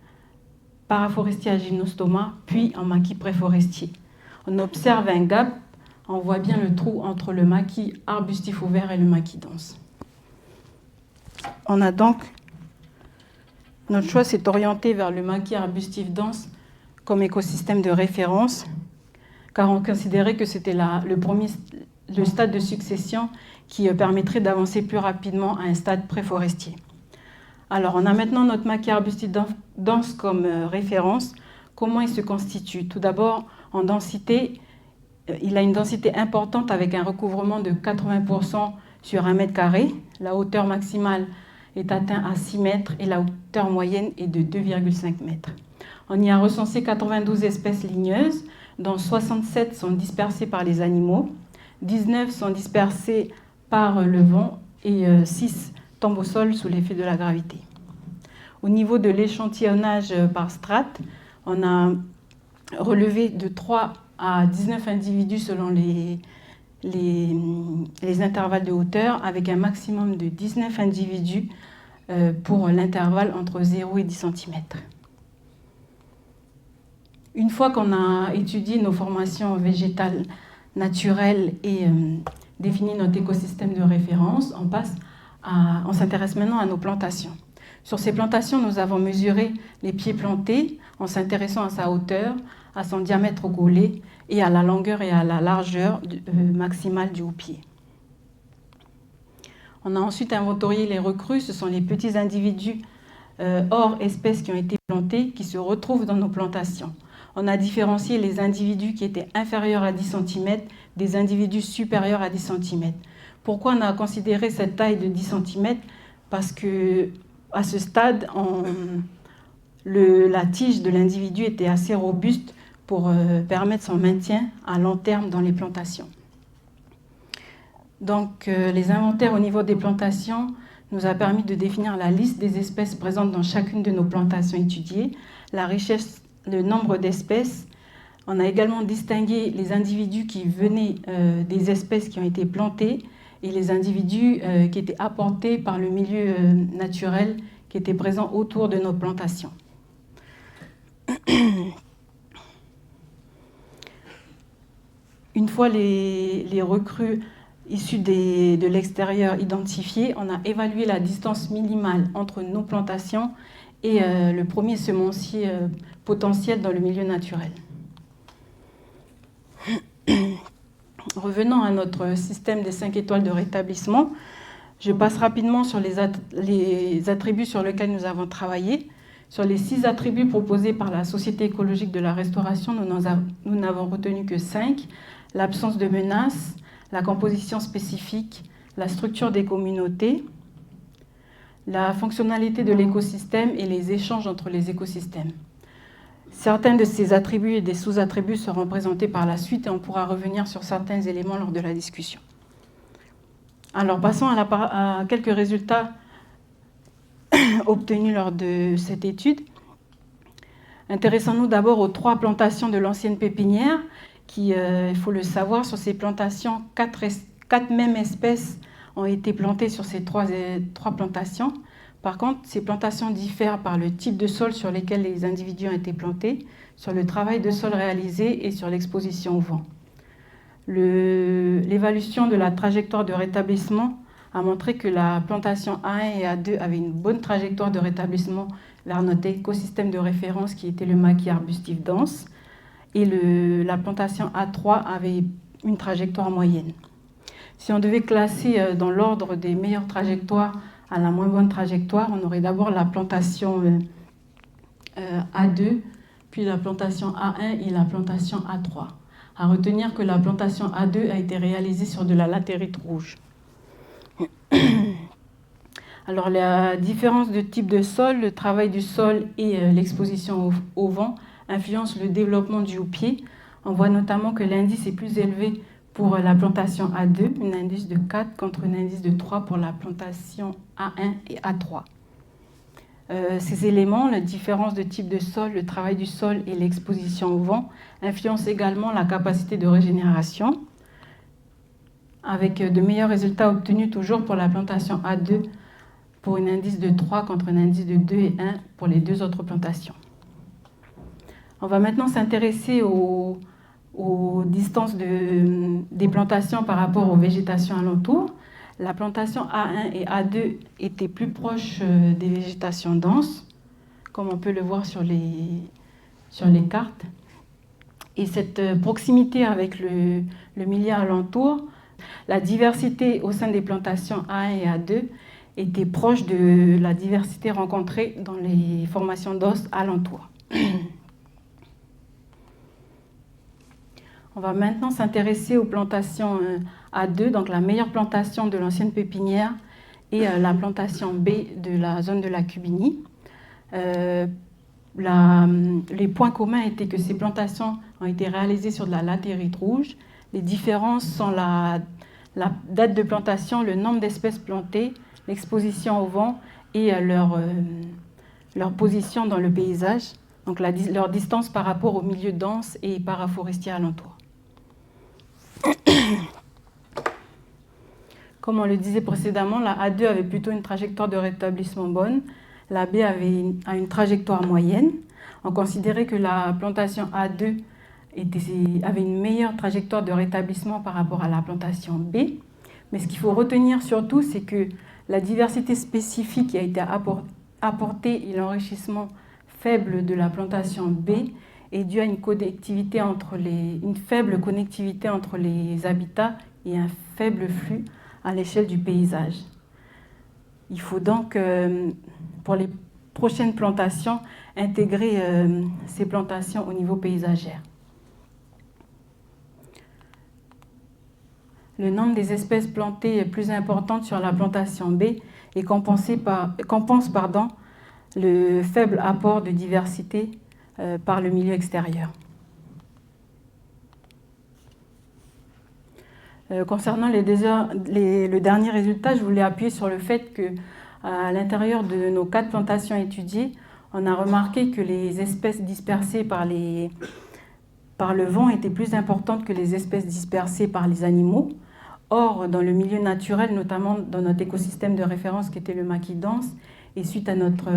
paraforestier à gymnostoma, puis en maquis préforestier. On observe un gap, on voit bien le trou entre le maquis arbustif ouvert et le maquis dense. Notre choix s'est orienté vers le maquis arbustif dense comme écosystème de référence, car on considérait que c'était le stade de succession qui permettrait d'avancer plus rapidement à un stade préforestier. Alors, on a maintenant notre maquis arbustif dense comme référence. Comment il se constitue? Tout d'abord, en densité, il a une densité importante avec un recouvrement de 80% sur 1 mètre carré. La hauteur maximale est atteinte à 6 mètres et la hauteur moyenne est de 2,5 mètres. On y a recensé 92 espèces ligneuses, dont 67 sont dispersées par les animaux, 19 sont dispersées par le vent et 6 tombent au sol sous l'effet de la gravité. Au niveau de l'échantillonnage par strate, on a relevé de 3 à 19 individus selon les intervalles de hauteur, avec un maximum de 19 individus pour l'intervalle entre 0 et 10 cm. Une fois qu'on a étudié nos formations végétales naturelles et défini notre écosystème de référence, on s'intéresse maintenant à nos plantations. Sur ces plantations, nous avons mesuré les pieds plantés en s'intéressant à sa hauteur, à son diamètre gaulé et à la longueur et à la largeur maximale du haut-pied. On a ensuite inventorié les recrues, ce sont les petits individus hors espèces qui ont été plantés qui se retrouvent dans nos plantations. On a différencié les individus qui étaient inférieurs à 10 cm des individus supérieurs à 10 cm. Pourquoi on a considéré cette taille de 10 cm? Parce que à ce stade, la tige de l'individu était assez robuste pour permettre son maintien à long terme dans les plantations. Donc, les inventaires au niveau des plantations nous a permis de définir la liste des espèces présentes dans chacune de nos plantations étudiées, la richesse, le nombre d'espèces. On a également distingué les individus qui venaient des espèces qui ont été plantées et les individus qui étaient apportés par le milieu naturel qui était présent autour de nos plantations. Une fois les recrues issues de l'extérieur identifiées, on a évalué la distance minimale entre nos plantations et le premier semencier potentiel dans le milieu naturel. Revenons à notre système des 5 étoiles de rétablissement. Je passe rapidement sur les attributs sur lesquels nous avons travaillé. Sur les 6 attributs proposés par la Société écologique de la restauration, nous n'avons retenu que 5. L'absence de menaces, la composition spécifique, la structure des communautés, la fonctionnalité de l'écosystème et les échanges entre les écosystèmes. Certains de ces attributs et des sous-attributs seront présentés par la suite et on pourra revenir sur certains éléments lors de la discussion. Alors, passons à quelques résultats obtenus lors de cette étude. Intéressons-nous d'abord aux 3 plantations de l'ancienne pépinière, qui, il faut le savoir, sur ces plantations, 4 mêmes espèces ont été plantées sur ces 3 plantations. Par contre, ces plantations diffèrent par le type de sol sur lequel les individus ont été plantés, sur le travail de sol réalisé et sur l'exposition au vent. L'évaluation de la trajectoire de rétablissement a montré que la plantation A1 et A2 avait une bonne trajectoire de rétablissement vers notre écosystème de référence qui était le maquis arbustif dense et la plantation A3 avait une trajectoire moyenne. Si on devait classer dans l'ordre des meilleures trajectoires à la moins bonne trajectoire, on aurait d'abord la plantation A2, puis la plantation A1 et la plantation A3. À retenir que la plantation A2 a été réalisée sur de la latérite rouge. Alors, la différence de type de sol, le travail du sol et l'exposition au vent influencent le développement du haut-pied. On voit notamment que l'indice est plus élevé pour la plantation A2, un indice de 4 contre un indice de 3 pour la plantation A1 et A3. Ces éléments, la différence de type de sol, le travail du sol et l'exposition au vent, influencent également la capacité de régénération, avec de meilleurs résultats obtenus toujours pour la plantation A2, pour un indice de 3 contre un indice de 2 et 1 pour les 2 autres plantations. On va maintenant s'intéresser aux distances des plantations par rapport aux végétations alentours. La plantation A1 et A2 étaient plus proches des végétations denses. comme on peut le voir sur les cartes. Et cette proximité avec le milieu alentour, la diversité au sein des plantations A1 et A2 était proche de la diversité rencontrée dans les formations d'os alentour. On va maintenant s'intéresser aux plantations A2, donc la meilleure plantation de l'ancienne pépinière, et la plantation B de la zone de la Cubigny. Les points communs étaient que ces plantations ont été réalisées sur de la latérite rouge. Les différences sont la date de plantation, le nombre d'espèces plantées, l'exposition au vent et leur position dans le paysage, donc leur distance par rapport au milieu dense et paraforestier alentour. Comme on le disait précédemment, la A2 avait plutôt une trajectoire de rétablissement bonne, la B avait une trajectoire moyenne. On considérait que la plantation A2 avait une meilleure trajectoire de rétablissement par rapport à la plantation B. Mais ce qu'il faut retenir surtout, c'est que la diversité spécifique qui a été apportée et l'enrichissement faible de la plantation B est dû à une faible connectivité entre les habitats et un faible flux à l'échelle du paysage. Il faut donc, pour les prochaines plantations, intégrer ces plantations au niveau paysagère. Le nombre des espèces plantées est plus important sur la plantation B et compense le faible apport de diversité par le milieu extérieur. Concernant le dernier résultat, je voulais appuyer sur le fait qu'à l'intérieur de nos 4 plantations étudiées, on a remarqué que les espèces dispersées par le vent étaient plus importantes que les espèces dispersées par les animaux. Or, dans le milieu naturel, notamment dans notre écosystème de référence qui était le maquis dense, et suite à notre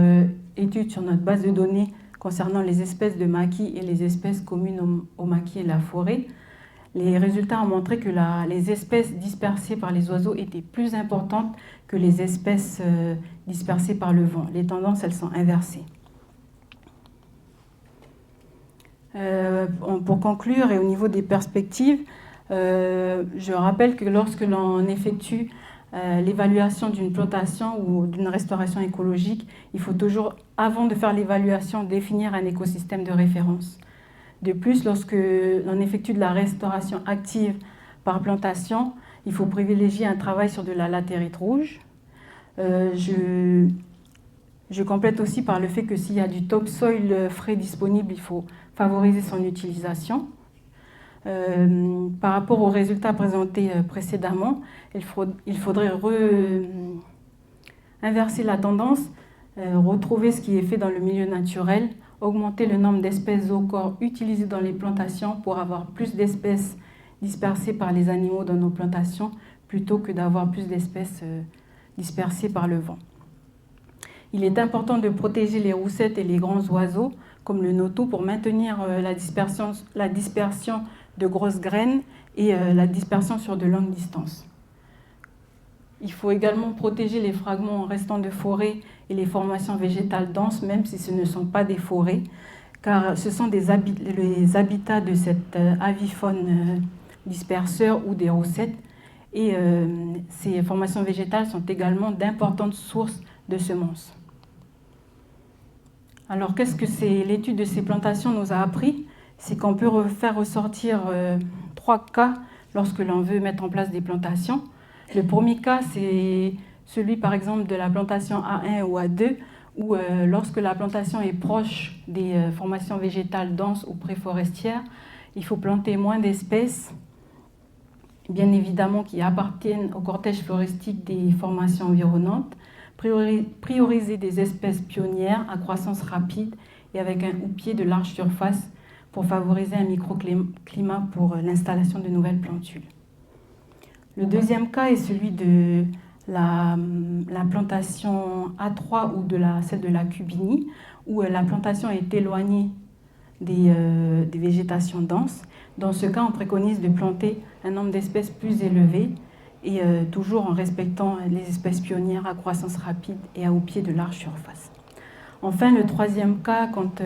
étude sur notre base de données concernant les espèces de maquis et les espèces communes au maquis et la forêt, les résultats ont montré que les espèces dispersées par les oiseaux étaient plus importantes que les espèces dispersées par le vent. Les tendances, elles sont inversées. Pour conclure, et au niveau des perspectives, je rappelle que lorsque l'on effectue l'évaluation d'une plantation ou d'une restauration écologique, il faut toujours, avant de faire l'évaluation, définir un écosystème de référence. De plus, lorsque l'on effectue de la restauration active par plantation, il faut privilégier un travail sur de la latérite rouge. Je complète aussi par le fait que s'il y a du topsoil frais disponible, il faut favoriser son utilisation. Par rapport aux résultats présentés précédemment, il faudrait inverser la tendance, retrouver ce qui est fait dans le milieu naturel, augmenter le nombre d'espèces zoochores utilisées dans les plantations pour avoir plus d'espèces dispersées par les animaux dans nos plantations, plutôt que d'avoir plus d'espèces dispersées par le vent. Il est important de protéger les roussettes et les grands oiseaux, comme le notou, pour maintenir la dispersion de grosses graines et la dispersion sur de longues distances. Il faut également protéger les fragments restants de forêt et les formations végétales denses, même si ce ne sont pas des forêts, car ce sont les habitats de cet avifaune disperseur ou des roussettes. Et ces formations végétales sont également d'importantes sources de semences. Alors, qu'est-ce que l'étude de ces plantations nous a appris? C'est qu'on peut faire ressortir 3 cas lorsque l'on veut mettre en place des plantations. Le premier cas, c'est celui, par exemple, de la plantation A1 ou A2, où lorsque la plantation est proche des formations végétales denses ou préforestières, il faut planter moins d'espèces, bien évidemment, qui appartiennent au cortège floristique des formations environnantes, prioriser des espèces pionnières à croissance rapide et avec un houppier de large surface pour favoriser un microclimat pour l'installation de nouvelles plantules. Le deuxième cas est celui de la plantation A3 ou celle de la Cubigny, où la plantation est éloignée des végétations denses. Dans ce cas, on préconise de planter un nombre d'espèces plus élevé et toujours en respectant les espèces pionnières à croissance rapide et à houppier de large surface. Enfin, le troisième cas, quand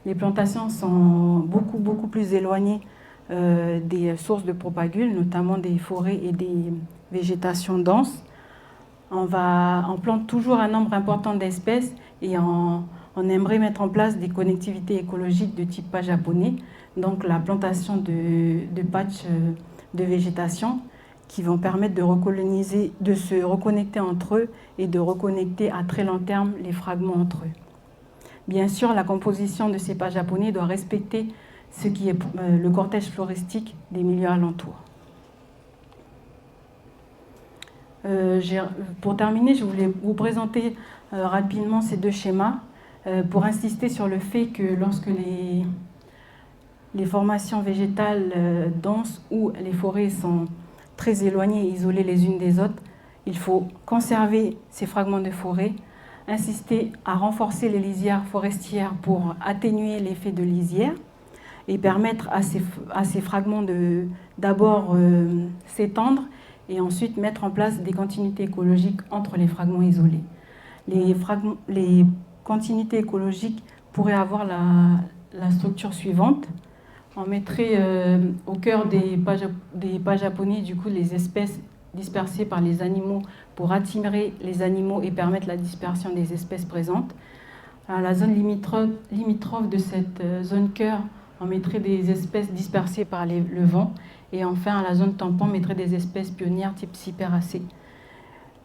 les plantations sont beaucoup plus éloignées des sources de propagules, notamment des forêts et des végétations denses, on plante toujours un nombre important d'espèces et on aimerait mettre en place des connectivités écologiques de type pas japonais, donc la plantation de patchs de végétation qui vont permettre de recoloniser, de se reconnecter entre eux et de reconnecter à très long terme les fragments entre eux. Bien sûr, la composition de ces pas japonais doit respecter ce qui est le cortège floristique des milieux alentours. Pour terminer, je voulais vous présenter rapidement ces deux schémas pour insister sur le fait que lorsque les formations végétales denses ou les forêts sont très éloignées et isolées les unes des autres, il faut conserver ces fragments de forêt, insister à renforcer les lisières forestières pour atténuer l'effet de lisière et permettre à ces fragments d'abord s'étendre et ensuite mettre en place des continuités écologiques entre les fragments isolés. Les continuités écologiques pourraient avoir la structure suivante. On mettrait au cœur des pas japonais du coup, les espèces dispersées par les animaux pour attirer les animaux et permettre la dispersion des espèces présentes. À la zone limitrophe de cette zone cœur, on mettrait des espèces dispersées par le vent. Et enfin, à la zone tampon, on mettrait des espèces pionnières type cyperacées.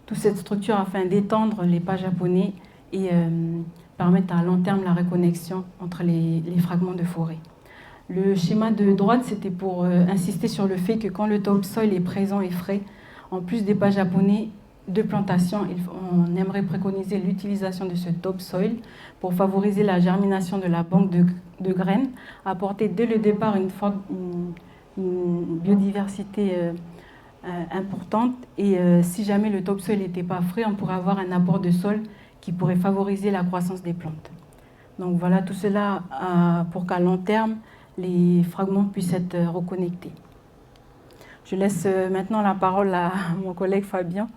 Toute cette structure afin d'étendre les pas japonais et permettre à long terme la reconnexion entre les fragments de forêt. Le schéma de droite, c'était pour insister sur le fait que quand le topsoil est présent et frais, en plus des pas japonais de plantation, on aimerait préconiser l'utilisation de ce topsoil pour favoriser la germination de la banque de graines, apporter dès le départ une biodiversité importante. Et si jamais le topsoil n'était pas frais, on pourrait avoir un apport de sol qui pourrait favoriser la croissance des plantes. Donc voilà, tout cela pour qu'à long terme, les fragments puissent être reconnectés. Je laisse maintenant la parole à mon collègue Fabien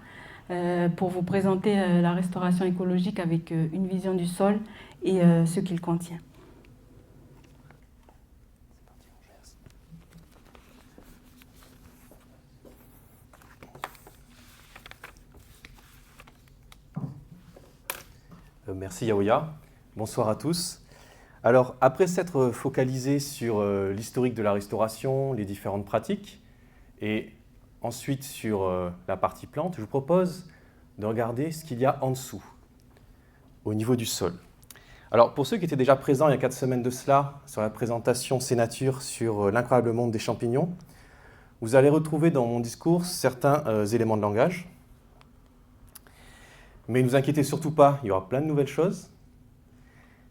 pour vous présenter la restauration écologique avec une vision du sol et ce qu'il contient. Merci Yaoya. Bonsoir à tous. Alors, après s'être focalisé sur l'historique de la restauration, les différentes pratiques, et ensuite sur la partie plante, je vous propose de regarder ce qu'il y a en dessous, au niveau du sol. Alors, pour ceux qui étaient déjà présents il y a 4 semaines de cela, sur la présentation C-Nature sur l'incroyable monde des champignons, vous allez retrouver dans mon discours certains éléments de langage. Mais ne vous inquiétez surtout pas, il y aura plein de nouvelles choses.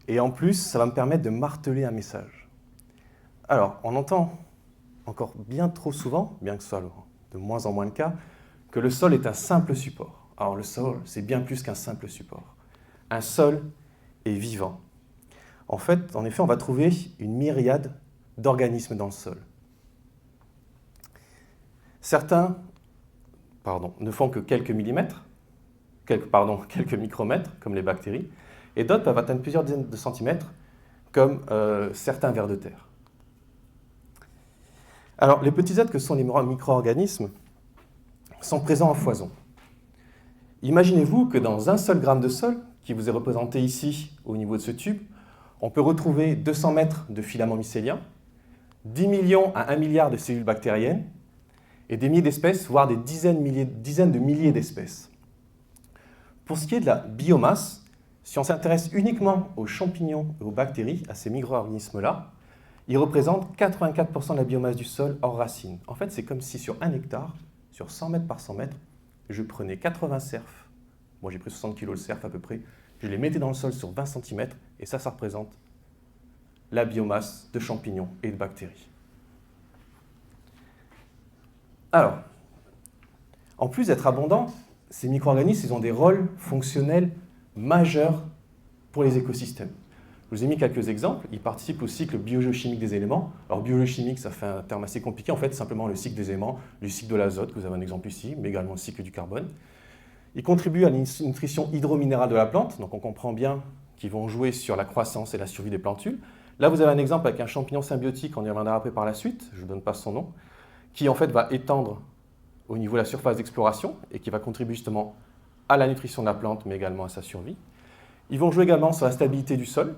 Et en plus, ça va me permettre de marteler un message. Alors, on entend encore bien trop souvent, bien que ce soit de moins en moins le cas, que le sol est un simple support. Alors le sol, c'est bien plus qu'un simple support. Un sol est vivant. En fait, en effet, on va trouver une myriade d'organismes dans le sol. Certains ne font que quelques millimètres, quelques micromètres, comme les bactéries, et d'autres peuvent atteindre plusieurs dizaines de centimètres, comme certains vers de terre. Alors, les petits êtres que sont les micro-organismes sont présents en foison. Imaginez-vous que dans un seul gramme de sol, qui vous est représenté ici au niveau de ce tube, on peut retrouver 200 mètres de filaments mycéliens, 10 millions à 1 milliard de cellules bactériennes, et des milliers d'espèces, voire des dizaines de milliers d'espèces. Pour ce qui est de la biomasse, si on s'intéresse uniquement aux champignons et aux bactéries, à ces micro-organismes-là, ils représentent 84% de la biomasse du sol hors racines. En fait, c'est comme si sur 1 hectare, sur 100 mètres par 100 mètres, je prenais 80 cerfs, moi j'ai pris 60 kg de cerf à peu près, je les mettais dans le sol sur 20 cm, et ça représente la biomasse de champignons et de bactéries. Alors, en plus d'être abondants, ces micro-organismes, ils ont des rôles fonctionnels majeurs pour les écosystèmes. Je vous ai mis quelques exemples. Ils participent au cycle biogéochimique des éléments. Alors, biogéochimique, ça fait un terme assez compliqué. En fait, c'est simplement le cycle des éléments, le cycle de l'azote, que vous avez un exemple ici, mais également le cycle du carbone. Ils contribuent à la nutrition hydrominérale de la plante. Donc, on comprend bien qui vont jouer sur la croissance et la survie des plantules. Là, vous avez un exemple avec un champignon symbiotique, on y reviendra après par la suite, je ne vous donne pas son nom, qui en fait va étendre au niveau de la surface d'exploration et qui va contribuer justement à la nutrition de la plante, mais également à sa survie. Ils vont jouer également sur la stabilité du sol,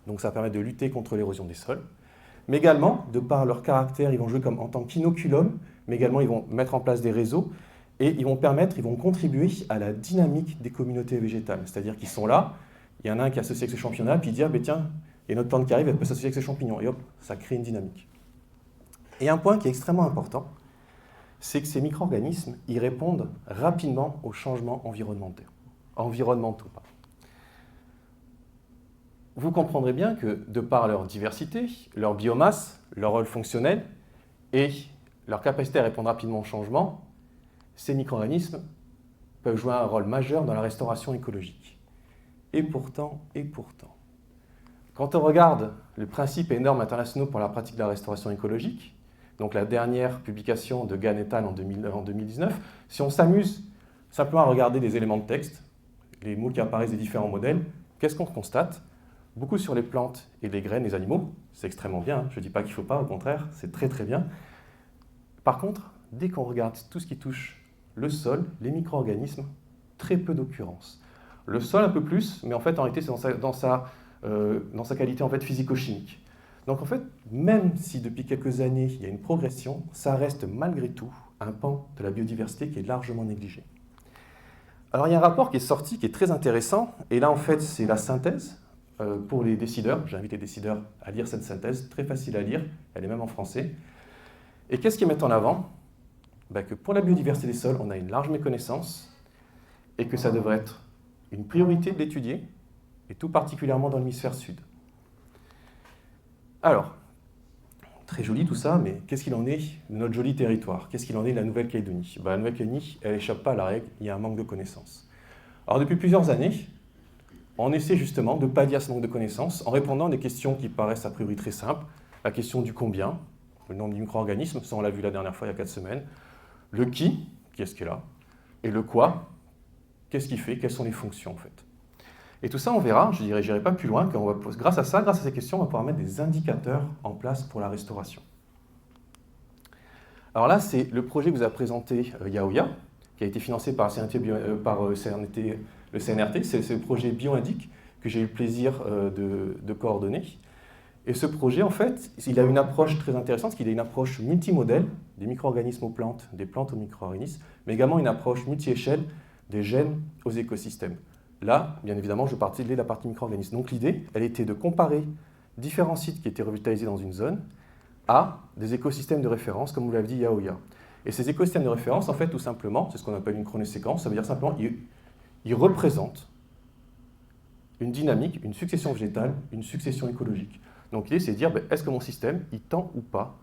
donc ça permet de lutter contre l'érosion des sols. Mais également, de par leur caractère, ils vont jouer comme en tant qu'inoculum, mais également ils vont mettre en place des réseaux et ils vont contribuer à la dynamique des communautés végétales. C'est-à-dire qu'ils sont là, il y en a un qui est associé avec ce champignon-là, puis il dit, ah, ben tiens, il y a une autre plante qui arrive, elle peut s'associer avec ce champignon, et hop, ça crée une dynamique. Et un point qui est extrêmement important, c'est que ces micro-organismes, ils répondent rapidement aux changements environnementaux. Vous comprendrez bien que, de par leur diversité, leur biomasse, leur rôle fonctionnel et leur capacité à répondre rapidement aux changements, ces micro-organismes peuvent jouer un rôle majeur dans la restauration écologique. Et pourtant, quand on regarde le principe et normes internationaux pour la pratique de la restauration écologique, donc la dernière publication de Gann et al. En 2019, si on s'amuse simplement à regarder les éléments de texte, les mots qui apparaissent des différents modèles, qu'est-ce qu'on constate? Beaucoup sur les plantes et les graines, les animaux, c'est extrêmement bien, je ne dis pas qu'il ne faut pas, au contraire, c'est très très bien. Par contre, dès qu'on regarde tout ce qui touche le sol, les micro-organismes, très peu d'occurrences. Le sol un peu plus, mais en fait, en réalité, c'est dans sa qualité en fait, physico-chimique. Donc en fait, même si depuis quelques années, il y a une progression, ça reste malgré tout un pan de la biodiversité qui est largement négligé. Alors il y a un rapport qui est sorti, qui est très intéressant, et là en fait, c'est la synthèse pour les décideurs. J'invite les décideurs à lire cette synthèse, très facile à lire, elle est même en français. Et qu'est-ce qu'ils mettent en avant? Que pour la biodiversité des sols, on a une large méconnaissance, et que ça devrait être une priorité de l'étudier, et tout particulièrement dans l'hémisphère sud. Alors, très joli tout ça, mais qu'est-ce qu'il en est de notre joli territoire? Qu'est-ce qu'il en est de la Nouvelle-Calédonie? La Nouvelle-Calédonie, elle n'échappe pas à la règle, il y a un manque de connaissances. Alors depuis plusieurs années, on essaie justement de pallier à ce manque de connaissances en répondant à des questions qui paraissent a priori très simples. La question du combien, le nombre de micro-organismes, ça on l'a vu la dernière fois il y a 4 semaines. Le qui est-ce qui est là? Et le quoi, qu'est-ce qu'il fait? Quelles sont les fonctions en fait? Et tout ça, on verra, je n'irai pas plus loin, grâce à ces questions, on va pouvoir mettre des indicateurs en place pour la restauration. Alors là, c'est le projet que vous a présenté Yaoya, qui a été financé par le CNRT, c'est le projet BioIndic que j'ai eu le plaisir de coordonner. Et ce projet, en fait, il a une approche très intéressante, parce qu'il a une approche multimodèle, des micro-organismes aux plantes, des plantes aux micro-organismes, mais également une approche multi-échelle des gènes aux écosystèmes. Là, bien évidemment, je partais de la partie micro-organismes. Donc l'idée, elle était de comparer différents sites qui étaient revitalisés dans une zone à des écosystèmes de référence, comme vous l'avez dit, Yaoya. Et ces écosystèmes de référence, en fait, tout simplement, c'est ce qu'on appelle une chronoséquence, ça veut dire simplement ils représentent une dynamique, une succession végétale, une succession écologique. Donc l'idée, c'est de dire, est-ce que mon système, il tend ou pas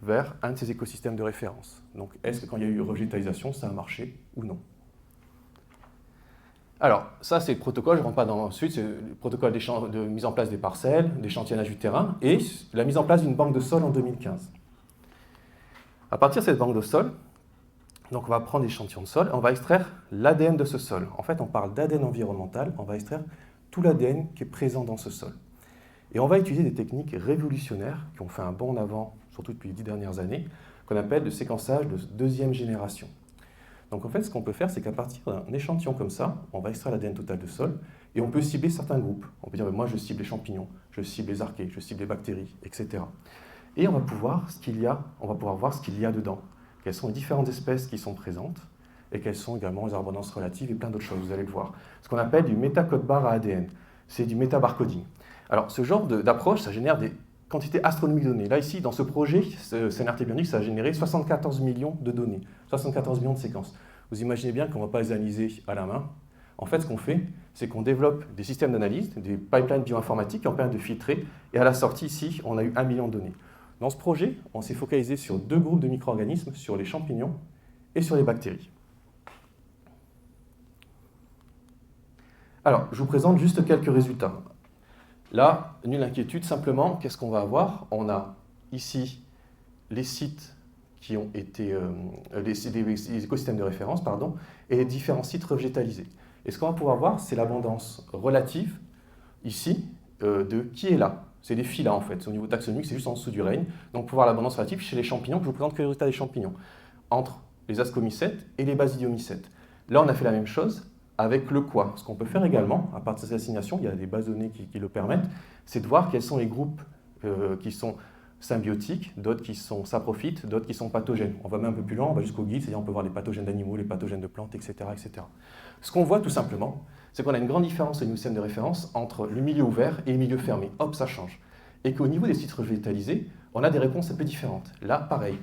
vers un de ces écosystèmes de référence? Donc est-ce que quand il y a eu revitalisation, ça a marché ou non? Alors, ça c'est le protocole, je ne rentre pas dans la suite, c'est le protocole de mise en place des parcelles, d'échantillonnage du terrain et la mise en place d'une banque de sol en 2015. À partir de cette banque de sol, donc on va prendre l'échantillon de sol et on va extraire l'ADN de ce sol. En fait, on parle d'ADN environnemental, on va extraire tout l'ADN qui est présent dans ce sol. Et on va utiliser des techniques révolutionnaires qui ont fait un bond en avant, surtout depuis les 10 dernières années, qu'on appelle le séquençage de deuxième génération. Donc en fait, ce qu'on peut faire, c'est qu'à partir d'un échantillon comme ça, on va extraire l'ADN total de sol et on peut cibler certains groupes. On peut dire, moi je cible les champignons, je cible les archées, je cible les bactéries, etc. Et on va pouvoir voir ce qu'il y a dedans. Quelles sont les différentes espèces qui sont présentes et quelles sont également les abondances relatives et plein d'autres choses, vous allez le voir. Ce qu'on appelle du métacode-barre à ADN, c'est du métabarcoding. Alors ce genre d'approche, ça génère des quantités astronomiques de données. Là, ici, dans ce projet, ce CNRT BioIndic, ça a généré 74 millions de données, 74 millions de séquences. Vous imaginez bien qu'on ne va pas les analyser à la main. En fait, ce qu'on fait, c'est qu'on développe des systèmes d'analyse, des pipelines bioinformatiques qui en permettent de filtrer. Et à la sortie, ici, on a eu 1 million de données. Dans ce projet, on s'est focalisé sur 2 groupes de micro-organismes, sur les champignons et sur les bactéries. Alors, je vous présente juste quelques résultats. Là, nulle inquiétude, simplement, qu'est-ce qu'on va avoir? On a ici les sites qui ont été, les écosystèmes de référence, et les différents sites revégétalisés. Et ce qu'on va pouvoir voir, c'est l'abondance relative. ici, de qui est là. C'est des phyla en fait. Au niveau taxonomique, c'est juste en dessous du règne. Donc pour voir l'abondance relative chez les champignons, je vous présente que les résultats des champignons, entre les ascomycètes et les basidiomycètes. Là, on a fait la même chose avec le quoi. Ce qu'on peut faire également, à partir de ces assignations, il y a des bases de données qui le permettent, c'est de voir quels sont les groupes qui sont symbiotiques, d'autres qui sont saprophytes, d'autres qui sont pathogènes. On va même un peu plus loin, on va jusqu'au guide, c'est-à-dire on peut voir les pathogènes d'animaux, les pathogènes de plantes, etc., etc. Ce qu'on voit tout simplement, c'est qu'on a une grande différence au niveau du système de référence entre le milieu ouvert et le milieu fermé. Hop, ça change. Et qu'au niveau des titres végétalisés, on a des réponses un peu différentes. Là, pareil,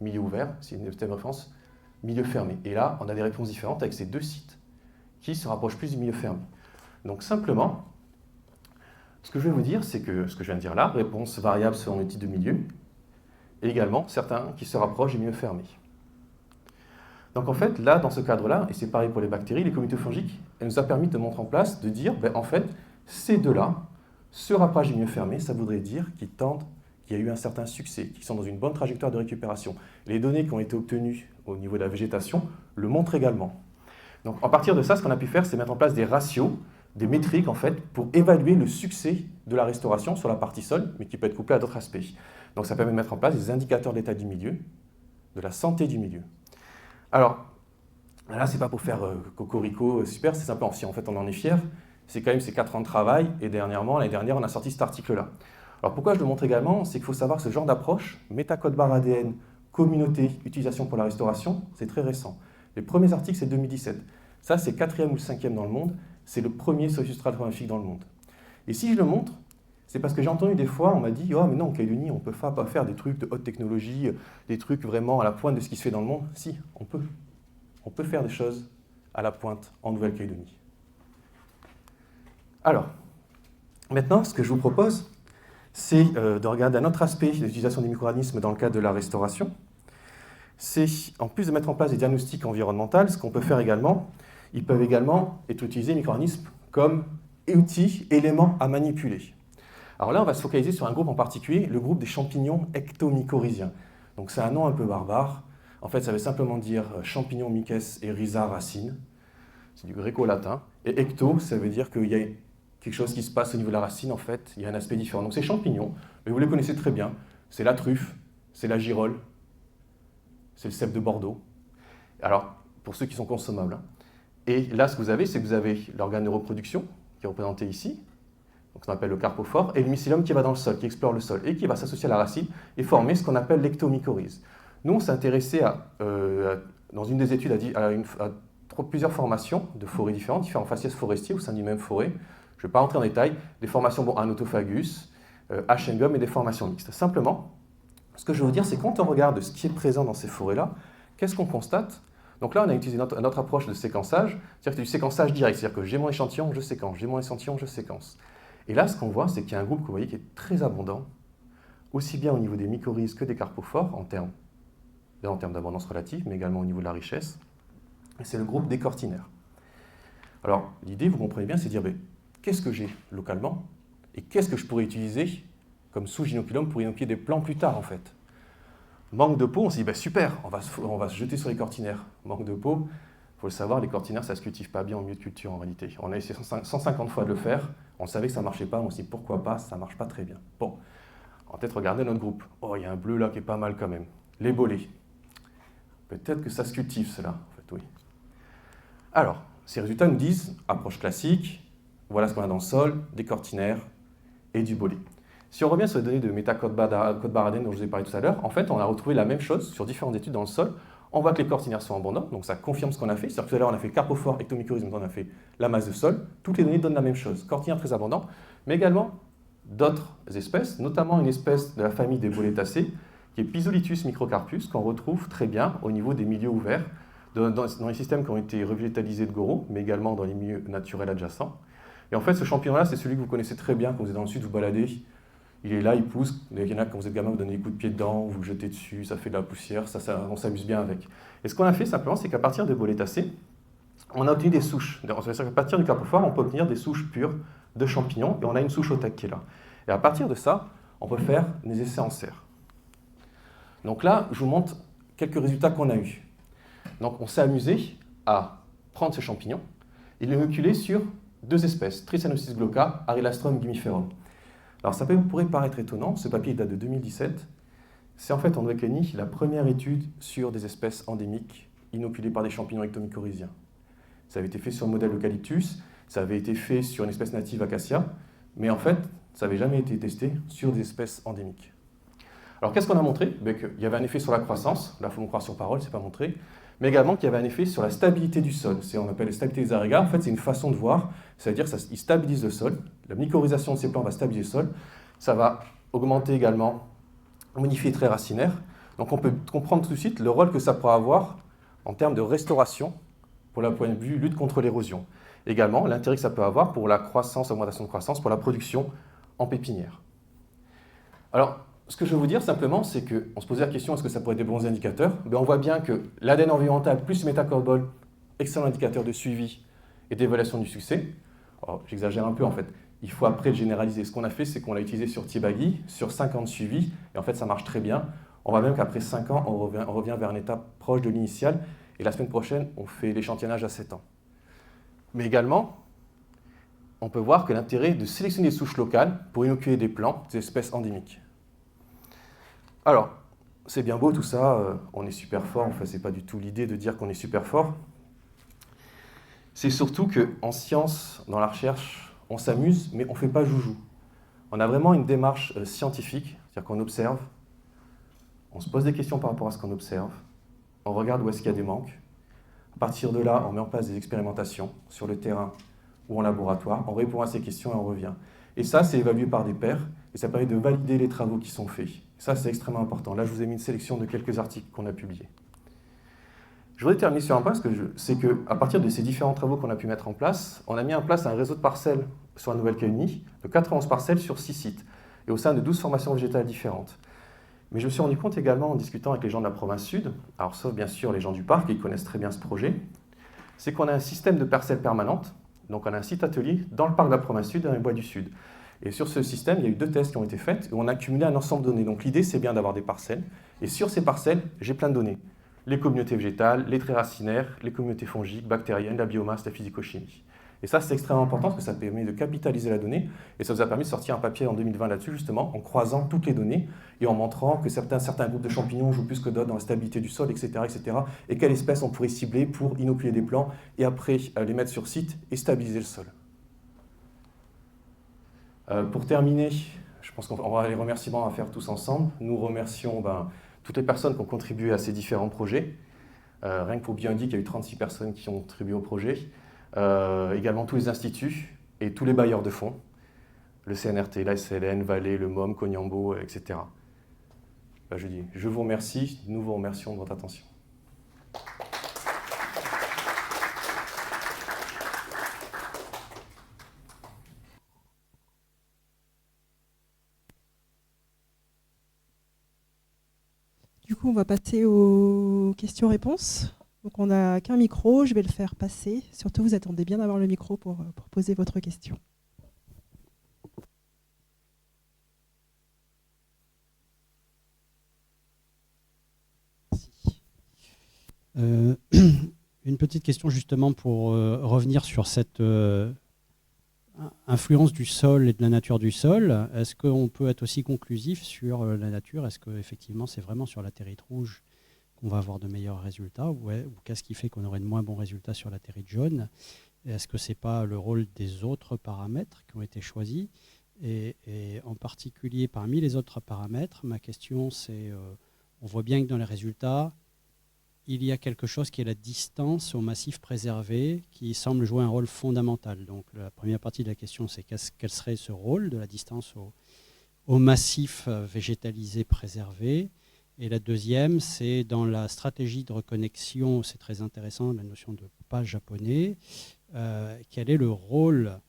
milieu ouvert, c'est une système de référence, milieu fermé. Et là, on a des réponses différentes avec ces deux sites qui se rapprochent plus du milieu fermé. Donc simplement, ce que je vais vous dire, c'est que ce que je viens de dire là, réponse variable selon le type de milieu, et également certains qui se rapprochent du milieu fermé. Donc en fait, là, dans ce cadre-là, et c'est pareil pour les bactéries, les communautés fongiques, elle nous a permis de mettre en place, de dire, en fait, ces deux-là se rapprochent du milieu fermé, ça voudrait dire qu'ils tendent, qu'il y a eu un certain succès, qu'ils sont dans une bonne trajectoire de récupération. Les données qui ont été obtenues au niveau de la végétation le montrent également. Donc à partir de ça, ce qu'on a pu faire, c'est mettre en place des ratios, des métriques en fait, pour évaluer le succès de la restauration sur la partie sol, mais qui peut être couplé à d'autres aspects. Donc ça permet de mettre en place des indicateurs d'état du milieu, de la santé du milieu. Alors, là, c'est pas pour faire cocorico, super, c'est simplement si en fait on en est fier, c'est quand même ces 4 ans de travail, et l'année dernière, on a sorti cet article-là. Alors pourquoi je le montre également, c'est qu'il faut savoir que ce genre d'approche, métacode barre ADN, communauté, utilisation pour la restauration, c'est très récent. Les premiers articles, c'est 2017. Ça, c'est 4e ou 5e dans le monde, c'est le premier sur le substrat chromatographique dans le monde. Et si je le montre, c'est parce que j'ai entendu des fois, on m'a dit « Oh, mais non, en Calédonie, on ne peut pas faire des trucs de haute technologie, des trucs vraiment à la pointe de ce qui se fait dans le monde. » Si, on peut. On peut faire des choses à la pointe en Nouvelle-Calédonie. Alors, maintenant, ce que je vous propose, c'est de regarder un autre aspect de l'utilisation des micro-organismes dans le cadre de la restauration. C'est, en plus de mettre en place des diagnostics environnementaux, ce qu'on peut faire également, ils peuvent également être utilisés, les micro-organismes, comme outils, éléments à manipuler. Alors là, on va se focaliser sur un groupe en particulier, le groupe des champignons ectomycorhiziens. Donc c'est un nom un peu barbare. En fait, ça veut simplement dire champignon, myces et rhiza, racine. C'est du gréco-latin. Et ecto, ça veut dire qu'il y a quelque chose qui se passe au niveau de la racine, en fait. Il y a un aspect différent. Donc ces champignons, mais vous les connaissez très bien. C'est la truffe, c'est la girole, c'est le cèpe de Bordeaux. Alors, pour ceux qui sont consommables. Et là, ce que vous avez, c'est que vous avez l'organe de reproduction, qui est représenté ici, donc ce qu'on appelle le carpophore, et le mycélium qui va dans le sol, qui explore le sol, et qui va s'associer à la racine et former ce qu'on appelle l'ectomycorhize. Nous, on s'est intéressé dans une des études à plusieurs formations de forêts différentes, différents faciès forestiers au sein d'une même forêt. Je ne vais pas rentrer en détail, des formations Anotophagus, Hengum et des formations mixtes. Simplement, ce que je veux vous dire, c'est quand on regarde ce qui est présent dans ces forêts-là, qu'est-ce qu'on constate? Donc là, on a utilisé notre approche de séquençage, c'est-à-dire que c'est du séquençage direct, c'est-à-dire que j'ai mon échantillon, je séquence, j'ai mon échantillon, je séquence. Et là, ce qu'on voit, c'est qu'il y a un groupe que vous voyez qui est très abondant, aussi bien au niveau des mycorhizes que des carpophores, en termes d'abondance relative, mais également au niveau de la richesse. Et c'est le groupe des cortinaires. Alors, l'idée, vous comprenez bien, c'est de dire, qu'est-ce que j'ai localement et qu'est-ce que je pourrais utiliser comme sous-inoculum pour inoculer des plants plus tard, en fait. Manque de peau, on s'est dit, super, on va se jeter sur les cortinaires. Manque de peau, il faut le savoir, les cortinaires, ça ne se cultive pas bien en milieu de culture, en réalité. On a essayé 150 fois de le faire, on savait que ça ne marchait pas, on s'est dit, pourquoi pas, ça ne marche pas très bien. Bon, on va peut-être regarder notre groupe. Oh, il y a un bleu là qui est pas mal quand même. Les bolets. Peut-être que ça se cultive, cela, en fait, oui. Alors, ces résultats nous disent, approche classique, voilà ce qu'on a dans le sol, des cortinaires et du bolet. Si on revient sur les données de métacode barre ADN dont je vous ai parlé tout à l'heure, en fait, on a retrouvé la même chose sur différentes études dans le sol. On voit que les cortinaires sont abondants, donc ça confirme ce qu'on a fait. C'est-à-dire que tout à l'heure, on a fait carpophore, ectomycorhize, maintenant on a fait la masse de sol. Toutes les données donnent la même chose. Cortinaires très abondants, mais également d'autres espèces, notamment une espèce de la famille des bolétacées, qui est Pisolitus microcarpus, qu'on retrouve très bien au niveau des milieux ouverts, dans les systèmes qui ont été revitalisés de Goro, mais également dans les milieux naturels adjacents. Et en fait, ce champignon-là, c'est celui que vous connaissez très bien quand vous êtes dans le sud, vous baladez. Il est là, il pousse. Il y en a, quand vous êtes gamin, vous donnez des coups de pied dedans, vous le jetez dessus, ça fait de la poussière, on s'amuse bien avec. Et ce qu'on a fait simplement, c'est qu'à partir de bolétacées, on a obtenu des souches. C'est-à-dire qu'à partir du carpophore, on peut obtenir des souches pures de champignons, et on a une souche OTAC qui est là. Et à partir de ça, on peut faire des essais en serre. Donc là, je vous montre quelques résultats qu'on a eus. Donc on s'est amusé à prendre ces champignons et les inoculer sur 2 espèces, Trichinosis glauca, Arylastrum gymniferum. Alors ça pourrait paraître étonnant, ce papier date de 2017. C'est en fait en Nouvelle-Calédonie la première étude sur des espèces endémiques inoculées par des champignons ectomycorhiziens. Ça avait été fait sur le modèle Eucalyptus, ça avait été fait sur une espèce native Acacia, mais en fait, ça n'avait jamais été testé sur des espèces endémiques. Alors qu'est-ce qu'on a montré? Qu'il y avait un effet sur la croissance, là il faut me croire sur parole, c'est pas montré, mais également qu'il y avait un effet sur la stabilité du sol. On appelle la stabilité des agrégats, en fait c'est une façon de voir, c'est-à-dire qu'il stabilise le sol, la mycorhisation de ces plants va stabiliser le sol, ça va augmenter également, modifier les traits racinaires, donc on peut comprendre tout de suite le rôle que ça pourra avoir en termes de restauration pour le point de vue lutte contre l'érosion. Également, l'intérêt que ça peut avoir pour la croissance, augmentation de croissance, pour la production en pépinière. Alors, ce que je veux vous dire simplement, c'est qu'on se posait la question, est-ce que ça pourrait être des bons indicateurs? On voit bien que l'ADN environnemental plus le métacarbone, excellent indicateur de suivi et d'évaluation du succès. J'exagère un peu en fait, il faut après le généraliser. Ce qu'on a fait, c'est qu'on l'a utilisé sur Tibagi, sur 5 ans de suivi, et en fait ça marche très bien. On voit même qu'après 5 ans, on revient vers un état proche de l'initial, et la semaine prochaine, on fait l'échantillonnage à 7 ans. Mais également, on peut voir que l'intérêt de sélectionner des souches locales pour inoculer des plants, des espèces endémiques. Alors, c'est bien beau tout ça, on est super fort, enfin c'est pas du tout l'idée de dire qu'on est super fort. C'est surtout qu'en science, dans la recherche, on s'amuse, mais on ne fait pas joujou. On a vraiment une démarche scientifique, c'est-à-dire qu'on observe, on se pose des questions par rapport à ce qu'on observe, on regarde où est-ce qu'il y a des manques. À partir de là, on met en place des expérimentations sur le terrain ou en laboratoire, on répond à ces questions et on revient. Et ça, c'est évalué par des pairs, et ça permet de valider les travaux qui sont faits. Ça, c'est extrêmement important. Là, je vous ai mis une sélection de quelques articles qu'on a publiés. Je voudrais terminer sur un point, c'est qu'à partir de ces différents travaux qu'on a pu mettre en place, on a mis en place un réseau de parcelles sur la Nouvelle-Calédonie, de 91 parcelles sur 6 sites, et au sein de 12 formations végétales différentes. Mais je me suis rendu compte également en discutant avec les gens de la province sud, alors sauf bien sûr les gens du parc, qui connaissent très bien ce projet, c'est qu'on a un système de parcelles permanentes, donc on a un site atelier dans le parc de la province sud, dans les bois du sud. Et sur ce système, il y a eu 2 tests qui ont été faits, et on a accumulé un ensemble de données. Donc l'idée, c'est bien d'avoir des parcelles, et sur ces parcelles, j'ai plein de données. Les communautés végétales, les traits racinaires, les communautés fongiques, bactériennes, la biomasse, la physico-chimie. Et ça, c'est extrêmement important parce que ça permet de capitaliser la donnée et ça nous a permis de sortir un papier en 2020 là-dessus, justement, en croisant toutes les données et en montrant que certains groupes de champignons jouent plus que d'autres dans la stabilité du sol, etc., etc. Et quelles espèces on pourrait cibler pour inoculer des plants et après les mettre sur site et stabiliser le sol. Pour terminer, je pense qu'on va les remerciements à faire tous ensemble. Nous remercions toutes les personnes qui ont contribué à ces différents projets. Rien que pour Bioindic, il y a eu 36 personnes qui ont contribué au projet. Également tous les instituts et tous les bailleurs de fonds, le CNRT, la SLN, Vallée, le MOM, Cognambo, etc. Je vous remercie, nous vous remercions de votre attention. Du coup, on va passer aux questions-réponses. Donc, on n'a qu'un micro, je vais le faire passer. Surtout, vous attendez bien d'avoir le micro pour poser votre question. Une petite question justement pour revenir sur cette influence du sol et de la nature du sol. Est-ce qu'on peut être aussi conclusif sur la nature? Est-ce qu'effectivement c'est vraiment sur la terrine rouge qu'on va avoir de meilleurs résultats ou qu'est-ce qui fait qu'on aurait de moins bons résultats sur la terrine jaune? Est-ce que ce n'est pas le rôle des autres paramètres qui ont été choisis? Et en particulier parmi les autres paramètres, ma question c'est, on voit bien que dans les résultats, il y a quelque chose qui est la distance au massif préservé qui semble jouer un rôle fondamental. Donc la première partie de la question, c'est quel serait ce rôle de la distance au massif végétalisé préservé. Et la deuxième, c'est dans la stratégie de reconnexion, c'est très intéressant, la notion de pas japonais, quel est le rôle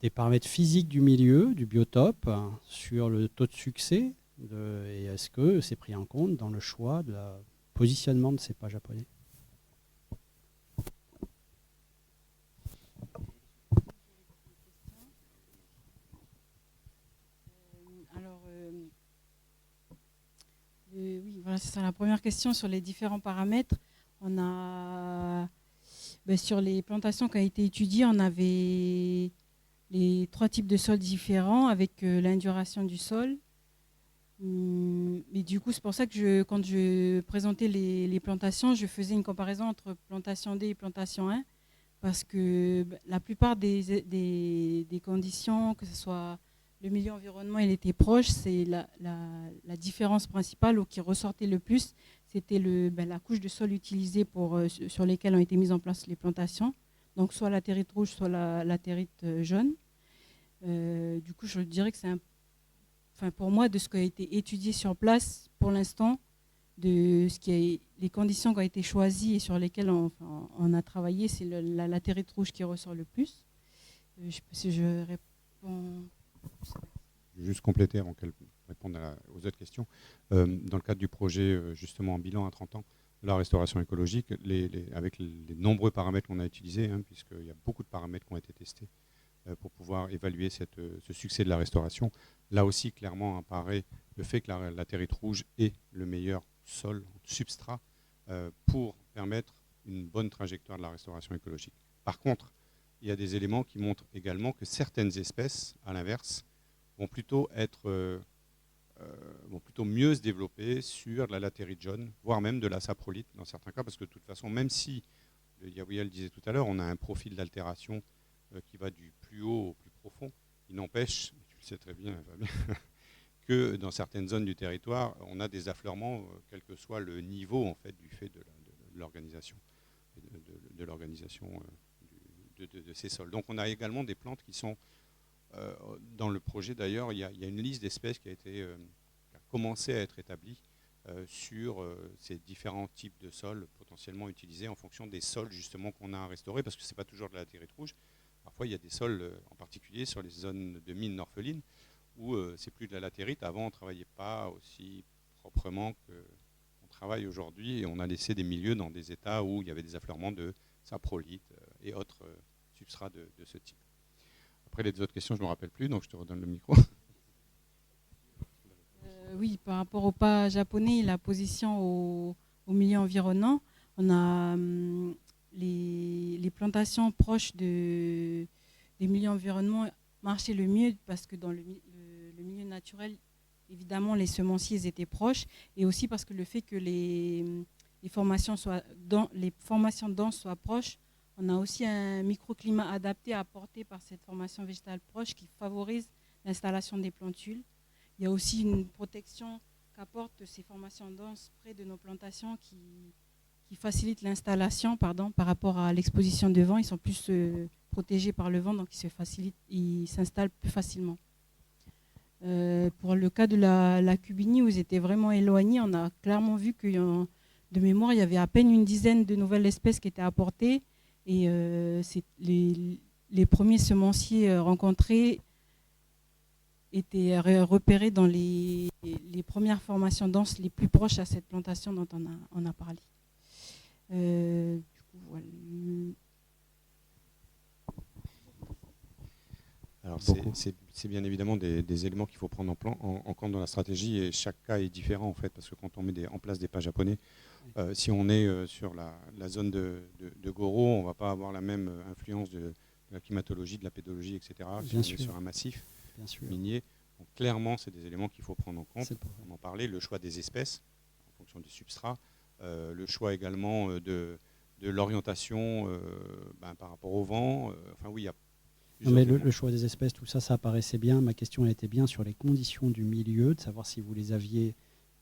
des paramètres physiques du milieu, du biotope, sur le taux de succès, et est-ce que c'est pris en compte dans le choix de la positionnement de ces pas japonais? Oui, voilà, c'est ça la première question sur les différents paramètres. On a Sur les plantations qui ont été étudiées, on avait les 3 types de sols différents avec l'induration du sol. Mais du coup, c'est pour ça que quand je présentais les plantations, je faisais une comparaison entre plantation D et plantation 1, parce que la plupart des conditions, que ce soit le milieu environnement, il était proche. C'est la différence principale ou qui ressortait le plus, c'était la couche de sol utilisée sur lesquelles ont été mises en place les plantations. Donc soit la territe rouge, soit la territe jaune. Du coup, je dirais que pour moi, de ce qui a été étudié sur place pour l'instant, les conditions qui ont été choisies et sur lesquelles on a travaillé, c'est la territe rouge qui ressort le plus. Je sais pas si je réponds. Je vais juste compléter avant qu'elle réponde aux autres questions. Dans le cadre du projet, justement, en bilan à 30 ans, de la restauration écologique, avec les nombreux paramètres qu'on a utilisés, puisqu'il y a beaucoup de paramètres qui ont été testés pour pouvoir évaluer ce succès de la restauration. Là aussi, clairement, apparaît le fait que la territe rouge est le meilleur sol, substrat, pour permettre une bonne trajectoire de la restauration écologique. Par contre, il y a des éléments qui montrent également que certaines espèces, à l'inverse, vont plutôt mieux se développer sur de la latérite jaune, voire même de la saprolite dans certains cas, parce que de toute façon, même si, Yahouya le disait tout à l'heure, on a un profil d'altération qui va du plus haut au plus profond, il n'empêche, tu le sais très bien, Fabien, que dans certaines zones du territoire, on a des affleurements, quel que soit le niveau en fait, du fait de l'organisation de ces sols. Donc on a également des plantes qui sont dans le projet d'ailleurs, il y a une liste d'espèces qui a commencé à être établie sur ces différents types de sols potentiellement utilisés en fonction des sols justement qu'on a à restaurer, parce que ce n'est pas toujours de la latérite rouge. Parfois il y a des sols, en particulier sur les zones de mines orphelines, où c'est plus de la latérite. Avant on ne travaillait pas aussi proprement qu'on travaille aujourd'hui, et on a laissé des milieux dans des états où il y avait des affleurements de saprolite et autres substrats de ce type. Après les autres questions, je ne me rappelle plus, donc je te redonne le micro. Oui, par rapport au pas japonais et la position au milieu environnant, on a les plantations proches des milieux environnements marchaient le mieux, parce que dans le milieu naturel, évidemment, les semenciers étaient proches, et aussi parce que le fait que les formations denses soient proches, on a aussi un microclimat adapté apporté par cette formation végétale proche qui favorise l'installation des plantules. Il y a aussi une protection qu'apportent ces formations denses près de nos plantations qui facilite l'installation par rapport à l'exposition de vent. Ils sont plus protégés par le vent, donc ils s'installent plus facilement. Pour le cas de la Cubinie, où ils étaient vraiment éloignés, on a clairement vu que de mémoire, il y avait à peine une dizaine de nouvelles espèces qui étaient apportées. Et les premiers semenciers rencontrés étaient repérés dans les premières formations denses les plus proches à cette plantation dont on a parlé. Du coup, voilà. Alors c'est bien évidemment des éléments qu'il faut prendre en compte dans la stratégie, et chaque cas est différent en fait, parce que quand on met en place des pas japonais, si on est sur la zone de Goro, on ne va pas avoir la même influence de la climatologie, de la pédologie, etc. Si on est sur un massif minier. Donc, clairement, c'est des éléments qu'il faut prendre en compte. On en parlait, le choix des espèces en fonction du substrat, le choix également de l'orientation par rapport au vent. Enfin oui, il y a non, mais le choix des espèces, tout ça, ça apparaissait bien. Ma question était bien sur les conditions du milieu, de savoir si vous les aviez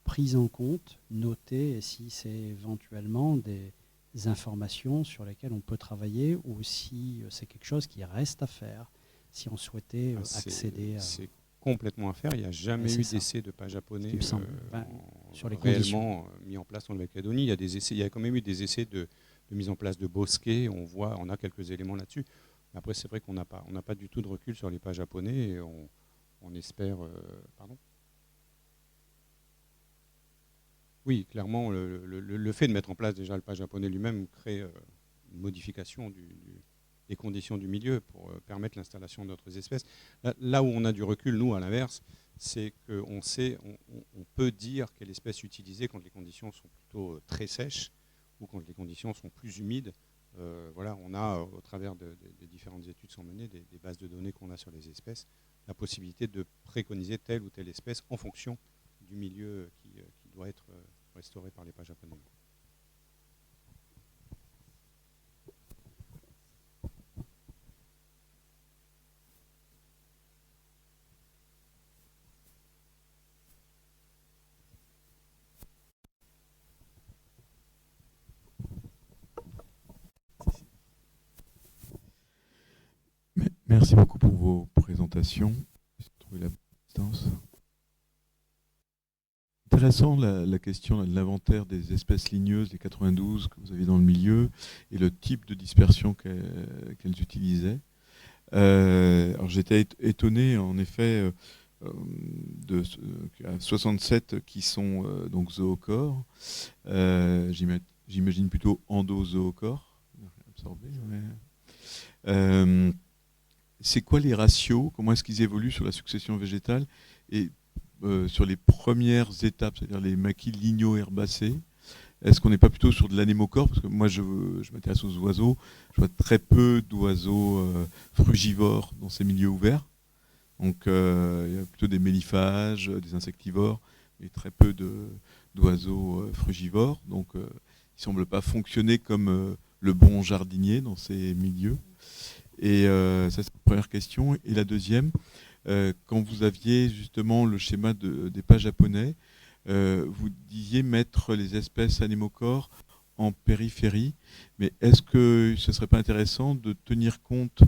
prises en compte, notées, et si c'est éventuellement des informations sur lesquelles on peut travailler, ou si c'est quelque chose qui reste à faire, si on souhaitait accéder à... C'est complètement à faire. Il n'y a jamais eu d'essai de pas japonais sur les réellement mis en place en Nouvelle-Calédonie. Il y a quand même eu des essais de mise en place de bosquets. On a quelques éléments là-dessus. Après, c'est vrai qu'on n'a pas du tout de recul sur les pas japonais, et on espère... pardon ? Oui, clairement, le fait de mettre en place déjà le pas japonais lui-même crée une modification des conditions du milieu pour permettre l'installation d'autres espèces. Là où on a du recul, nous, à l'inverse, c'est qu'on peut dire quelle espèce utiliser quand les conditions sont plutôt très sèches ou quand les conditions sont plus humides, voilà, on a, au travers des différentes études qui sont menées, des bases de données qu'on a sur les espèces, la possibilité de préconiser telle ou telle espèce en fonction du milieu qui doit être restauré par les pas japonais. Merci beaucoup pour vos présentations. J'ai trouvé la distance. Intéressant la question de l'inventaire des espèces ligneuses, les 92 que vous aviez dans le milieu, et le type de dispersion qu'elles utilisaient. Alors j'étais étonné en effet de 67 qui sont donc zoocores. J'imagine plutôt endozoocores. Absorbés, ouais. C'est quoi les ratios? Comment est-ce qu'ils évoluent sur la succession végétale et sur les premières étapes, c'est-à-dire les maquis lignaux-herbacés? Est-ce qu'on n'est pas plutôt sur de l'anémocore? Parce que moi, je m'intéresse aux oiseaux. Je vois très peu d'oiseaux frugivores dans ces milieux ouverts. Donc, il y a plutôt des méliphages, des insectivores, mais très peu d'oiseaux frugivores. Donc, ils ne semblent pas fonctionner comme le bon jardinier dans ces milieux. Et ça, c'est la première question. Et la deuxième, quand vous aviez justement le schéma des pas japonais, vous disiez mettre les espèces anémocores en périphérie, mais est-ce que ce ne serait pas intéressant de tenir compte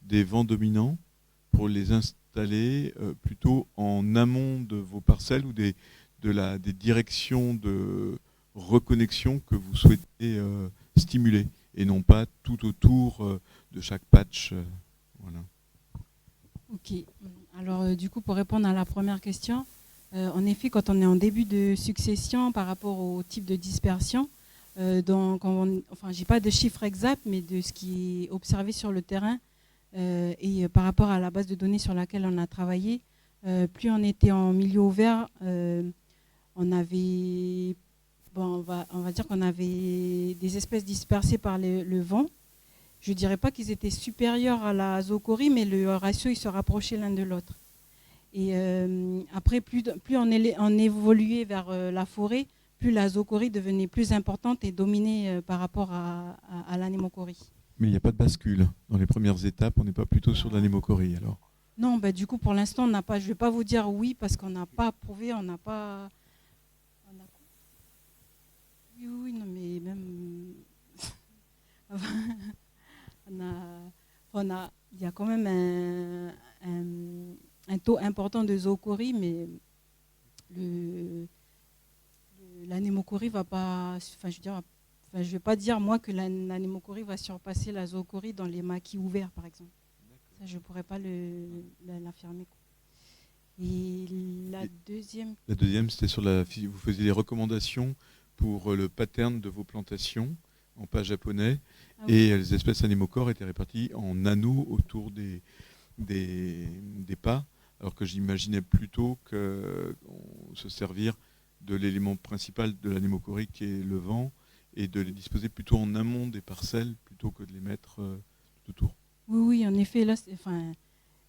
des vents dominants pour les installer plutôt en amont de vos parcelles ou des directions de reconnexion que vous souhaitez stimuler, et non pas tout autour de chaque patch. Voilà. Ok. Alors, du coup, pour répondre à la première question, en effet, quand on est en début de succession par rapport au type de dispersion, enfin, j'ai pas de chiffres exacts, mais de ce qui est observé sur le terrain et par rapport à la base de données sur laquelle on a travaillé, plus on était en milieu ouvert, on avait, bon, on va dire qu'on avait des espèces dispersées par le vent. Je ne dirais pas qu'ils étaient supérieurs à la zoochorie, mais le ratio il se rapprochait l'un de l'autre. Et après, plus on évoluait vers la forêt, plus la zoochorie devenait plus importante et dominait par rapport à l'anémochorie. Mais il n'y a pas de bascule. Dans les premières étapes, on n'est pas plutôt sur de l'anémochorie alors? Non, bah, du coup, pour l'instant, on n'a pas. Je ne vais pas vous dire oui parce qu'on n'a pas prouvé, on n'a pas. Oui, non, mais même. Il y a quand même un taux important de zoochorie, mais l'anémochorie va pas. Enfin, je vais pas dire moi que l'anémochorie va surpasser la zoochorie dans les maquis ouverts, par exemple. Ça, je ne pourrais pas l'affirmer. Et la deuxième. La deuxième, c'était sur vous faisiez des recommandations pour le pattern de vos plantations en pas japonais, et les espèces anémocores étaient réparties en anneaux autour des pas, alors que j'imaginais plutôt se servir de l'élément principal de l'anémochorie qui est le vent, et de les disposer plutôt en amont des parcelles plutôt que de les mettre tout autour. Oui, en effet, là,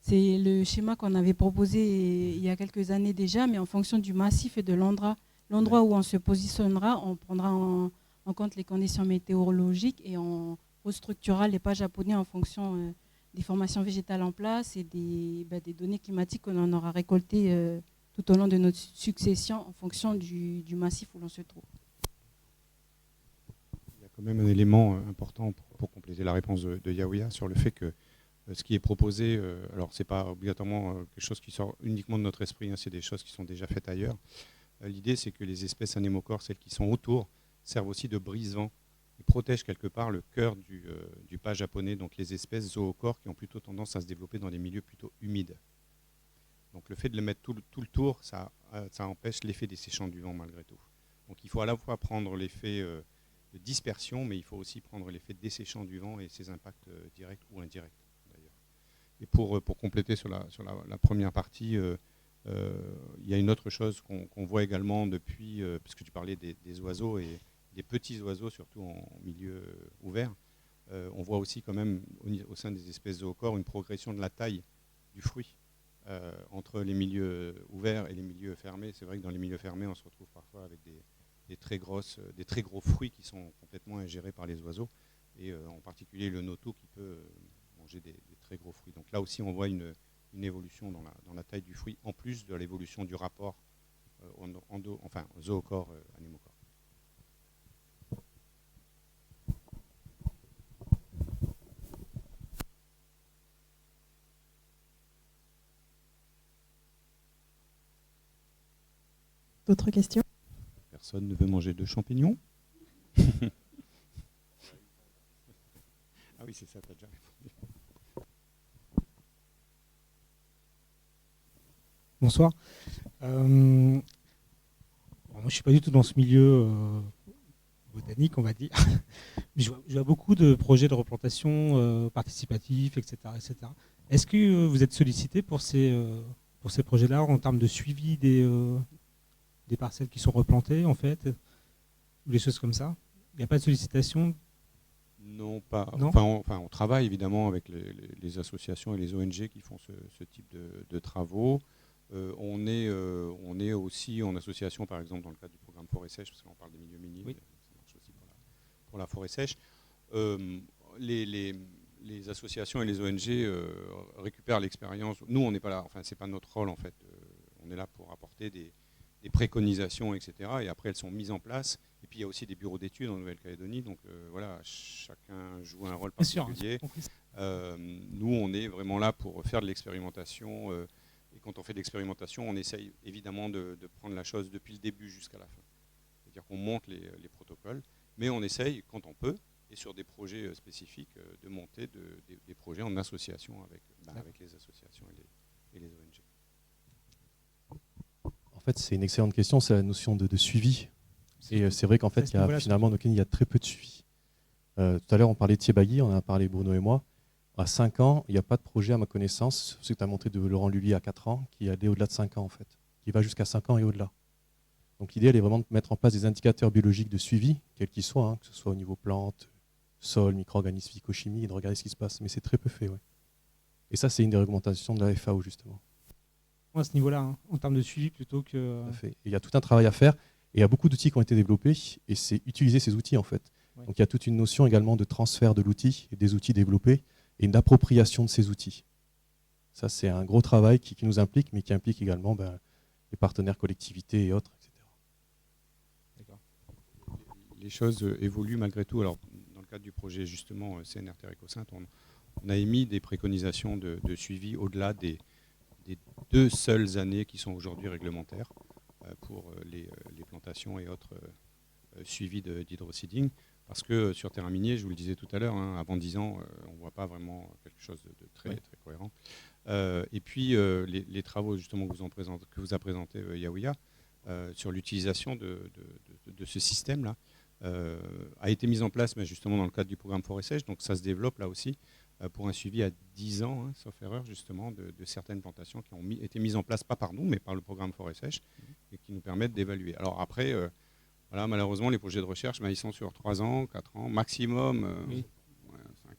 c'est le schéma qu'on avait proposé il y a quelques années déjà, mais en fonction du massif et de l'endroit où on se positionnera, on prendra en compte les conditions météorologiques et on restructurera les pas japonais en fonction des formations végétales en place et des données climatiques qu'on aura récoltées tout au long de notre succession en fonction du massif où l'on se trouve. Il y a quand même un élément important pour compléter la réponse de Yaoya sur le fait que ce qui est proposé, alors ce n'est pas obligatoirement quelque chose qui sort uniquement de notre esprit, hein, c'est des choses qui sont déjà faites ailleurs. L'idée, c'est que les espèces anémocores, celles qui sont autour, servent aussi de brise-vent et protègent quelque part le cœur du pas japonais, donc les espèces zoocores qui ont plutôt tendance à se développer dans des milieux plutôt humides. Donc le fait de le mettre tout le tour, ça empêche l'effet desséchant du vent malgré tout. Donc il faut à la fois prendre l'effet de dispersion, mais il faut aussi prendre l'effet desséchant du vent et ses impacts directs ou indirects d'ailleurs. Et pour compléter sur la première partie, il y a une autre chose qu'on voit également depuis, puisque tu parlais des oiseaux et des petits oiseaux, surtout en milieu ouvert. on voit aussi quand même au sein des espèces zoochores une progression de la taille du fruit entre les milieux ouverts et les milieux fermés. C'est vrai que dans les milieux fermés, on se retrouve parfois avec des très gros fruits qui sont complètement ingérés par les oiseaux, et en particulier le noto qui peut manger des très gros fruits. Donc là aussi, on voit une évolution dans la taille du fruit, en plus de l'évolution du rapport zoochore-anémochore. D'autres questions? Personne ne veut manger de champignons? Ah oui, c'est ça, tu as déjà répondu. Bonsoir. Moi, je ne suis pas du tout dans ce milieu botanique, on va dire. Mais je vois beaucoup de projets de replantation participatifs, etc., etc. Est-ce que vous êtes sollicité pour ces projets-là en termes de suivi des parcelles qui sont replantées, en fait, ou des choses comme ça? Il n'y a pas de sollicitation? Non, pas. Non, enfin, on travaille évidemment avec les associations et les ONG qui font ce type de travaux. On est aussi en association, par exemple, dans le cadre du programme Forêt Sèche, parce qu'on parle des milieux miniers, oui. Ça marche aussi pour la forêt sèche. Les associations et les ONG récupèrent l'expérience. Nous, on n'est pas là, enfin, c'est pas notre rôle, en fait. On est là pour apporter des préconisations, etc. Et après, elles sont mises en place. Et puis, il y a aussi des bureaux d'études en Nouvelle-Calédonie. Donc, voilà, chacun joue un rôle particulier. Nous, on est vraiment là pour faire de l'expérimentation. Et quand on fait de l'expérimentation, on essaye évidemment de prendre la chose depuis le début jusqu'à la fin. C'est-à-dire qu'on monte les protocoles, mais on essaye, quand on peut, et sur des projets spécifiques, de monter des projets en association avec les associations et les ONG. En fait, c'est une excellente question, c'est la notion de suivi. Et c'est vrai qu'en fait, il y a très peu de suivi. Tout à l'heure, on parlait de Thiebagui, on en a parlé Bruno et moi. À 5 ans, il n'y a pas de projet à ma connaissance, ce que tu as montré de Laurent Lully à 4 ans, qui allait au-delà de 5 ans en fait, qui va jusqu'à 5 ans et au-delà. Donc l'idée, elle est vraiment de mettre en place des indicateurs biologiques de suivi, quels qu'ils soient, que ce soit au niveau plantes, sol, micro-organismes, physicochimie, et de regarder ce qui se passe. Mais c'est très peu fait, ouais. Et ça, c'est une des recommandations de la FAO, justement. À ce niveau-là, en termes de suivi plutôt que... Tout à fait. Et il y a tout un travail à faire, et il y a beaucoup d'outils qui ont été développés, et c'est utiliser ces outils, en fait. Ouais. Donc il y a toute une notion également de transfert de l'outil, et des outils développés, et une appropriation de ces outils. Ça, c'est un gros travail qui nous implique, mais qui implique également les partenaires collectivités et autres, etc. D'accord. Les choses évoluent malgré tout. Alors, dans le cadre du projet, justement, CNR Terre Éco-Sainte, on a émis des préconisations de suivi au-delà des 2 seules années qui sont aujourd'hui réglementaires pour les plantations et autres suivis d'hydroseeding. Parce que sur terrain minier, je vous le disais tout à l'heure, avant 10 ans, on ne voit pas vraiment quelque chose de très, très cohérent. Et puis, les travaux justement que vous a présenté Yaouya sur l'utilisation de ce système-là a été mis en place justement dans le cadre du programme Forêt Sèche. Donc ça se développe là aussi pour un suivi à 10 ans, sauf erreur justement, de certaines plantations qui ont été mises en place, pas par nous, mais par le programme Forêt Sèche, et qui nous permettent d'évaluer. Alors après... Voilà, malheureusement, les projets de recherche, ils sont sur 3 ans, 4 ans, maximum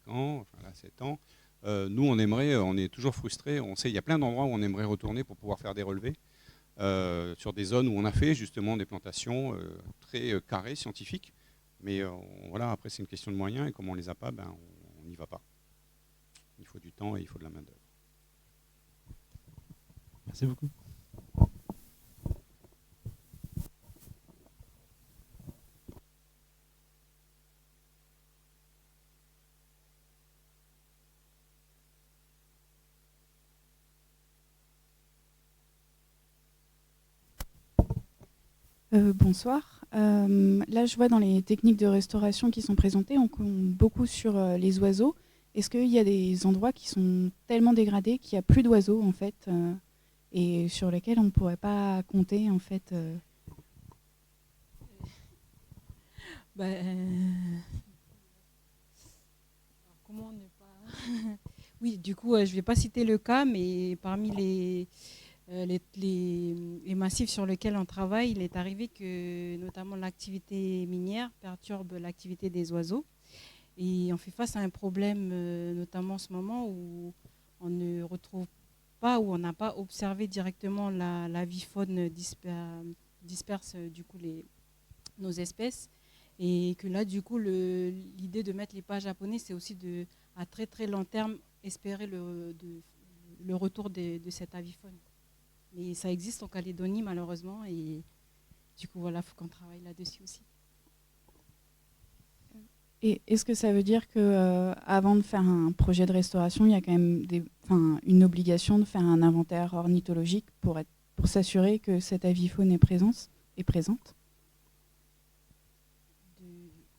5 ans, enfin là 7 ans. Nous, on est toujours frustrés. On sait, il y a plein d'endroits où on aimerait retourner pour pouvoir faire des relevés sur des zones où on a fait justement des plantations très carrées, scientifiques. Mais voilà, après, c'est une question de moyens et comme on ne les a pas, on n'y va pas. Il faut du temps et il faut de la main-d'œuvre. Merci beaucoup. Bonsoir. Là, je vois dans les techniques de restauration qui sont présentées, on compte beaucoup sur les oiseaux. Est-ce qu'il y a des endroits qui sont tellement dégradés qu'il n'y a plus d'oiseaux, en fait, et sur lesquels on ne pourrait pas compter, en fait Comment ne pas... Oui, du coup, je ne vais pas citer le cas, mais parmi les massifs sur lesquels on travaille, il est arrivé que notamment l'activité minière perturbe l'activité des oiseaux. Et on fait face à un problème, notamment en ce moment, où on ne retrouve pas, où on n'a pas observé directement la vie faune disperse du coup nos espèces. Et que là, du coup, l'idée de mettre les pas japonais, c'est aussi à très très long terme espérer le retour de cet avifaune. Mais ça existe en Calédonie, malheureusement, et du coup, voilà, il faut qu'on travaille là-dessus aussi. Et est-ce que ça veut dire que avant de faire un projet de restauration, il y a quand même une obligation de faire un inventaire ornithologique pour s'assurer que cette avifaune est présente?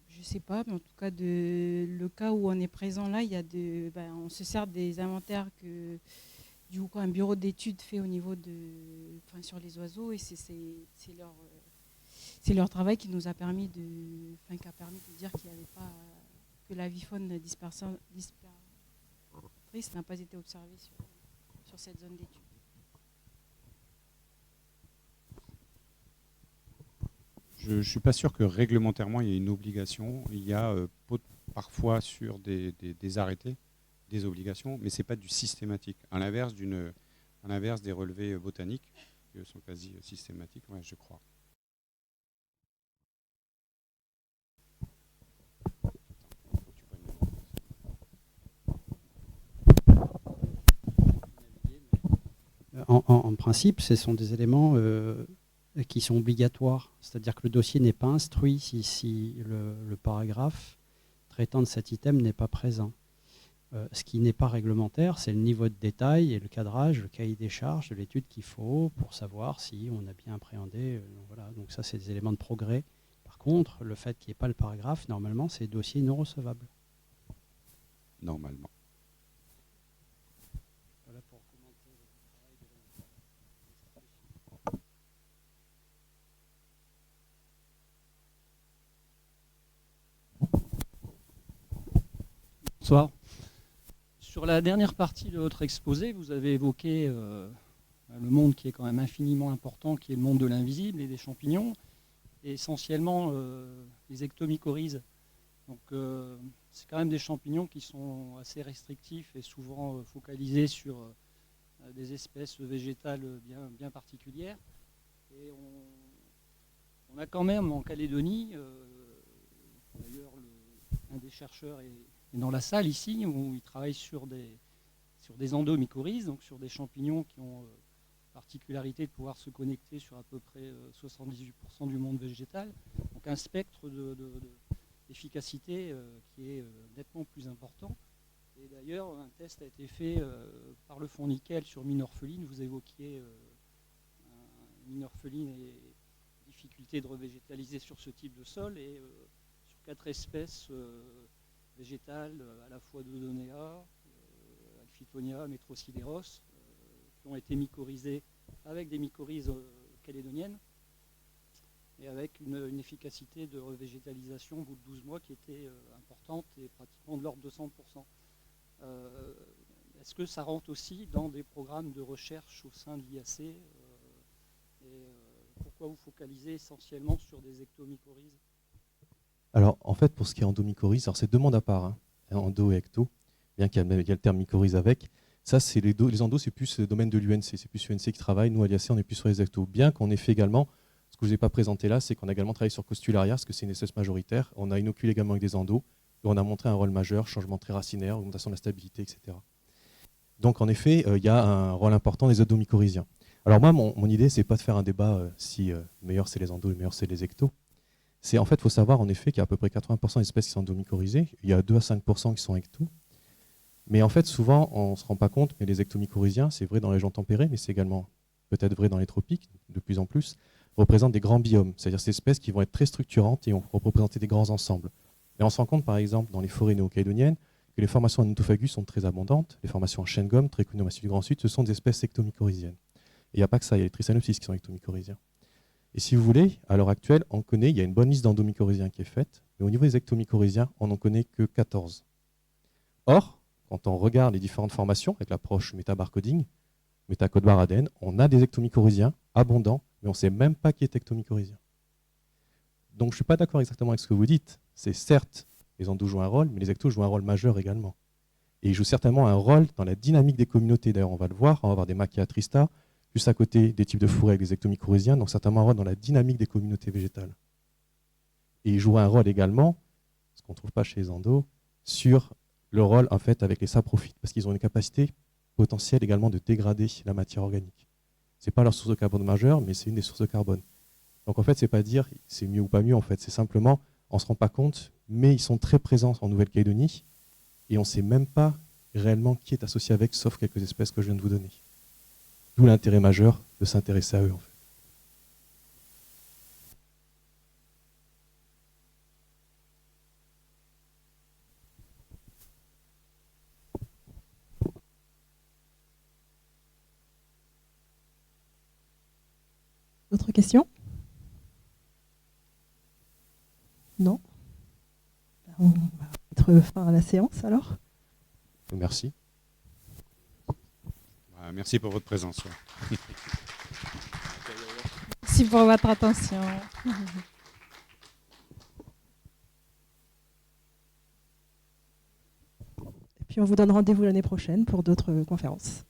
Je ne sais pas, mais en tout cas, le cas où on est présent là, on se sert des inventaires que un bureau d'études fait au niveau sur les oiseaux, et c'est leur travail qui nous a permis de dire qu'il n'y avait pas, que l'avifaune dispersatrice n'a pas été observée sur cette zone d'étude. Je ne suis pas sûr que réglementairement il y ait une obligation. Il y a parfois sur des arrêtés des obligations, mais ce n'est pas du systématique. À l'inverse des relevés botaniques, qui sont quasi systématiques, ouais, je crois. En principe, ce sont des éléments qui sont obligatoires. C'est-à-dire que le dossier n'est pas instruit si le paragraphe traitant de cet item n'est pas présent. Ce qui n'est pas réglementaire, c'est le niveau de détail et le cadrage, le cahier des charges de l'étude qu'il faut pour savoir si on a bien appréhendé. Voilà. Donc ça, c'est des éléments de progrès. Par contre, le fait qu'il n'y ait pas le paragraphe, normalement, c'est dossier non recevable. Normalement. Voilà pour commenter le travail de Bonsoir. Sur la dernière partie de votre exposé, vous avez évoqué le monde qui est quand même infiniment important, qui est le monde de l'invisible et des champignons, et essentiellement les ectomycorhizes. Donc c'est quand même des champignons qui sont assez restrictifs et souvent focalisés sur des espèces végétales bien particulières. Et on a quand même en Calédonie, d'ailleurs un des chercheurs est dans la salle ici, où il travaille sur des endomycorhizes, donc sur des champignons qui ont particularité de pouvoir se connecter sur à peu près 78% du monde végétal. Donc un spectre d'efficacité qui est nettement plus important. Et d'ailleurs, un test a été fait par le fonds Nickel sur Minorpheline. Vous évoquiez Minorpheline et difficulté de revégétaliser sur ce type de sol. Et sur 4 espèces végétales, à la fois Dodonea, Alphytonia, Metrosideros, qui ont été mycorhizées avec des mycorhizes calédoniennes et avec une efficacité de revégétalisation au bout de 12 mois qui était importante et pratiquement de l'ordre de 100%. Est-ce que ça rentre aussi dans des programmes de recherche au sein de l'IAC et pourquoi vous focalisez essentiellement sur des ectomycorhizes? Alors, en fait, pour ce qui est endomycorhize, alors c'est 2 mondes à part, hein, endo et ecto, bien qu'il y a le terme mycorhize avec. Ça, c'est les endos, c'est plus le domaine de l'UNC, c'est plus l'UNC qui travaille. Nous, à l'IAC, on est plus sur les ectos. Bien qu'on ait fait également, ce que je ne vous ai pas présenté là, c'est qu'on a également travaillé sur Costularia, parce que c'est une espèce majoritaire. On a inoculé également avec des endos, et on a montré un rôle majeur, changement très racinaire, augmentation de la stabilité, etc. Donc, en effet, il y a un rôle important des endomycorhiziens. Alors moi, mon idée, c'est pas de faire un débat si meilleur c'est les endos et meilleur c'est les ectos. C'est en fait, il faut savoir en effet qu'il y a à peu près 80% d'espèces qui sont endomycorhizées. Il y a 2 à 5% qui sont ectos. Mais en fait, souvent, on ne se rend pas compte, mais les ectomycorhiziens, c'est vrai dans les régions tempérées, mais c'est également peut-être vrai dans les tropiques, de plus en plus, représentent des grands biomes. C'est-à-dire ces espèces qui vont être très structurantes et vont représenter des grands ensembles. Et on se rend compte, par exemple, dans les forêts néo-calédoniennes, que les formations en Notophagus sont très abondantes. Les formations en chêne-gomme, très connues au massif du Grand Sud, ce sont des espèces ectomycorhiziennes. Et il n'y a pas que ça, il y a les Trisanopsis qui sont ectomycorhiziens. Et si vous voulez, à l'heure actuelle, on connaît, il y a une bonne liste d'endomycorhiziens qui est faite, mais au niveau des ectomycorhiziens, on n'en connaît que 14. Or, quand on regarde les différentes formations avec l'approche métabarcoding, métacode-barre ADN, on a des ectomycorhiziens abondants, mais on ne sait même pas qui est ectomycorhizien. Donc je ne suis pas d'accord exactement avec ce que vous dites. C'est certes, Les endos jouent un rôle, mais les ectos jouent un rôle majeur également. Et ils jouent certainement un rôle dans la dynamique des communautés. D'ailleurs, on va le voir, on va avoir des Machia trista, juste à côté des types de fourrés avec des ectomycorhiziens, donc certainement un rôle dans la dynamique des communautés végétales. Et ils jouent un rôle également, ce qu'on ne trouve pas chez les endos, sur le rôle en fait avec les saprophytes, parce qu'ils ont une capacité potentielle également de dégrader la matière organique. Ce n'est pas leur source de carbone majeure, mais c'est une des sources de carbone. Donc en fait, ce n'est pas dire c'est mieux ou pas mieux, en fait, c'est simplement, on ne se rend pas compte, mais ils sont très présents en Nouvelle-Calédonie, et on ne sait même pas réellement qui est associé avec, sauf quelques espèces que je viens de vous donner. D'où l'intérêt majeur de s'intéresser à eux, en fait. D'autres questions? Non? On va mettre fin à la séance alors. Merci. Merci pour votre présence. Merci pour votre attention. Et puis on vous donne rendez-vous l'année prochaine pour d'autres conférences.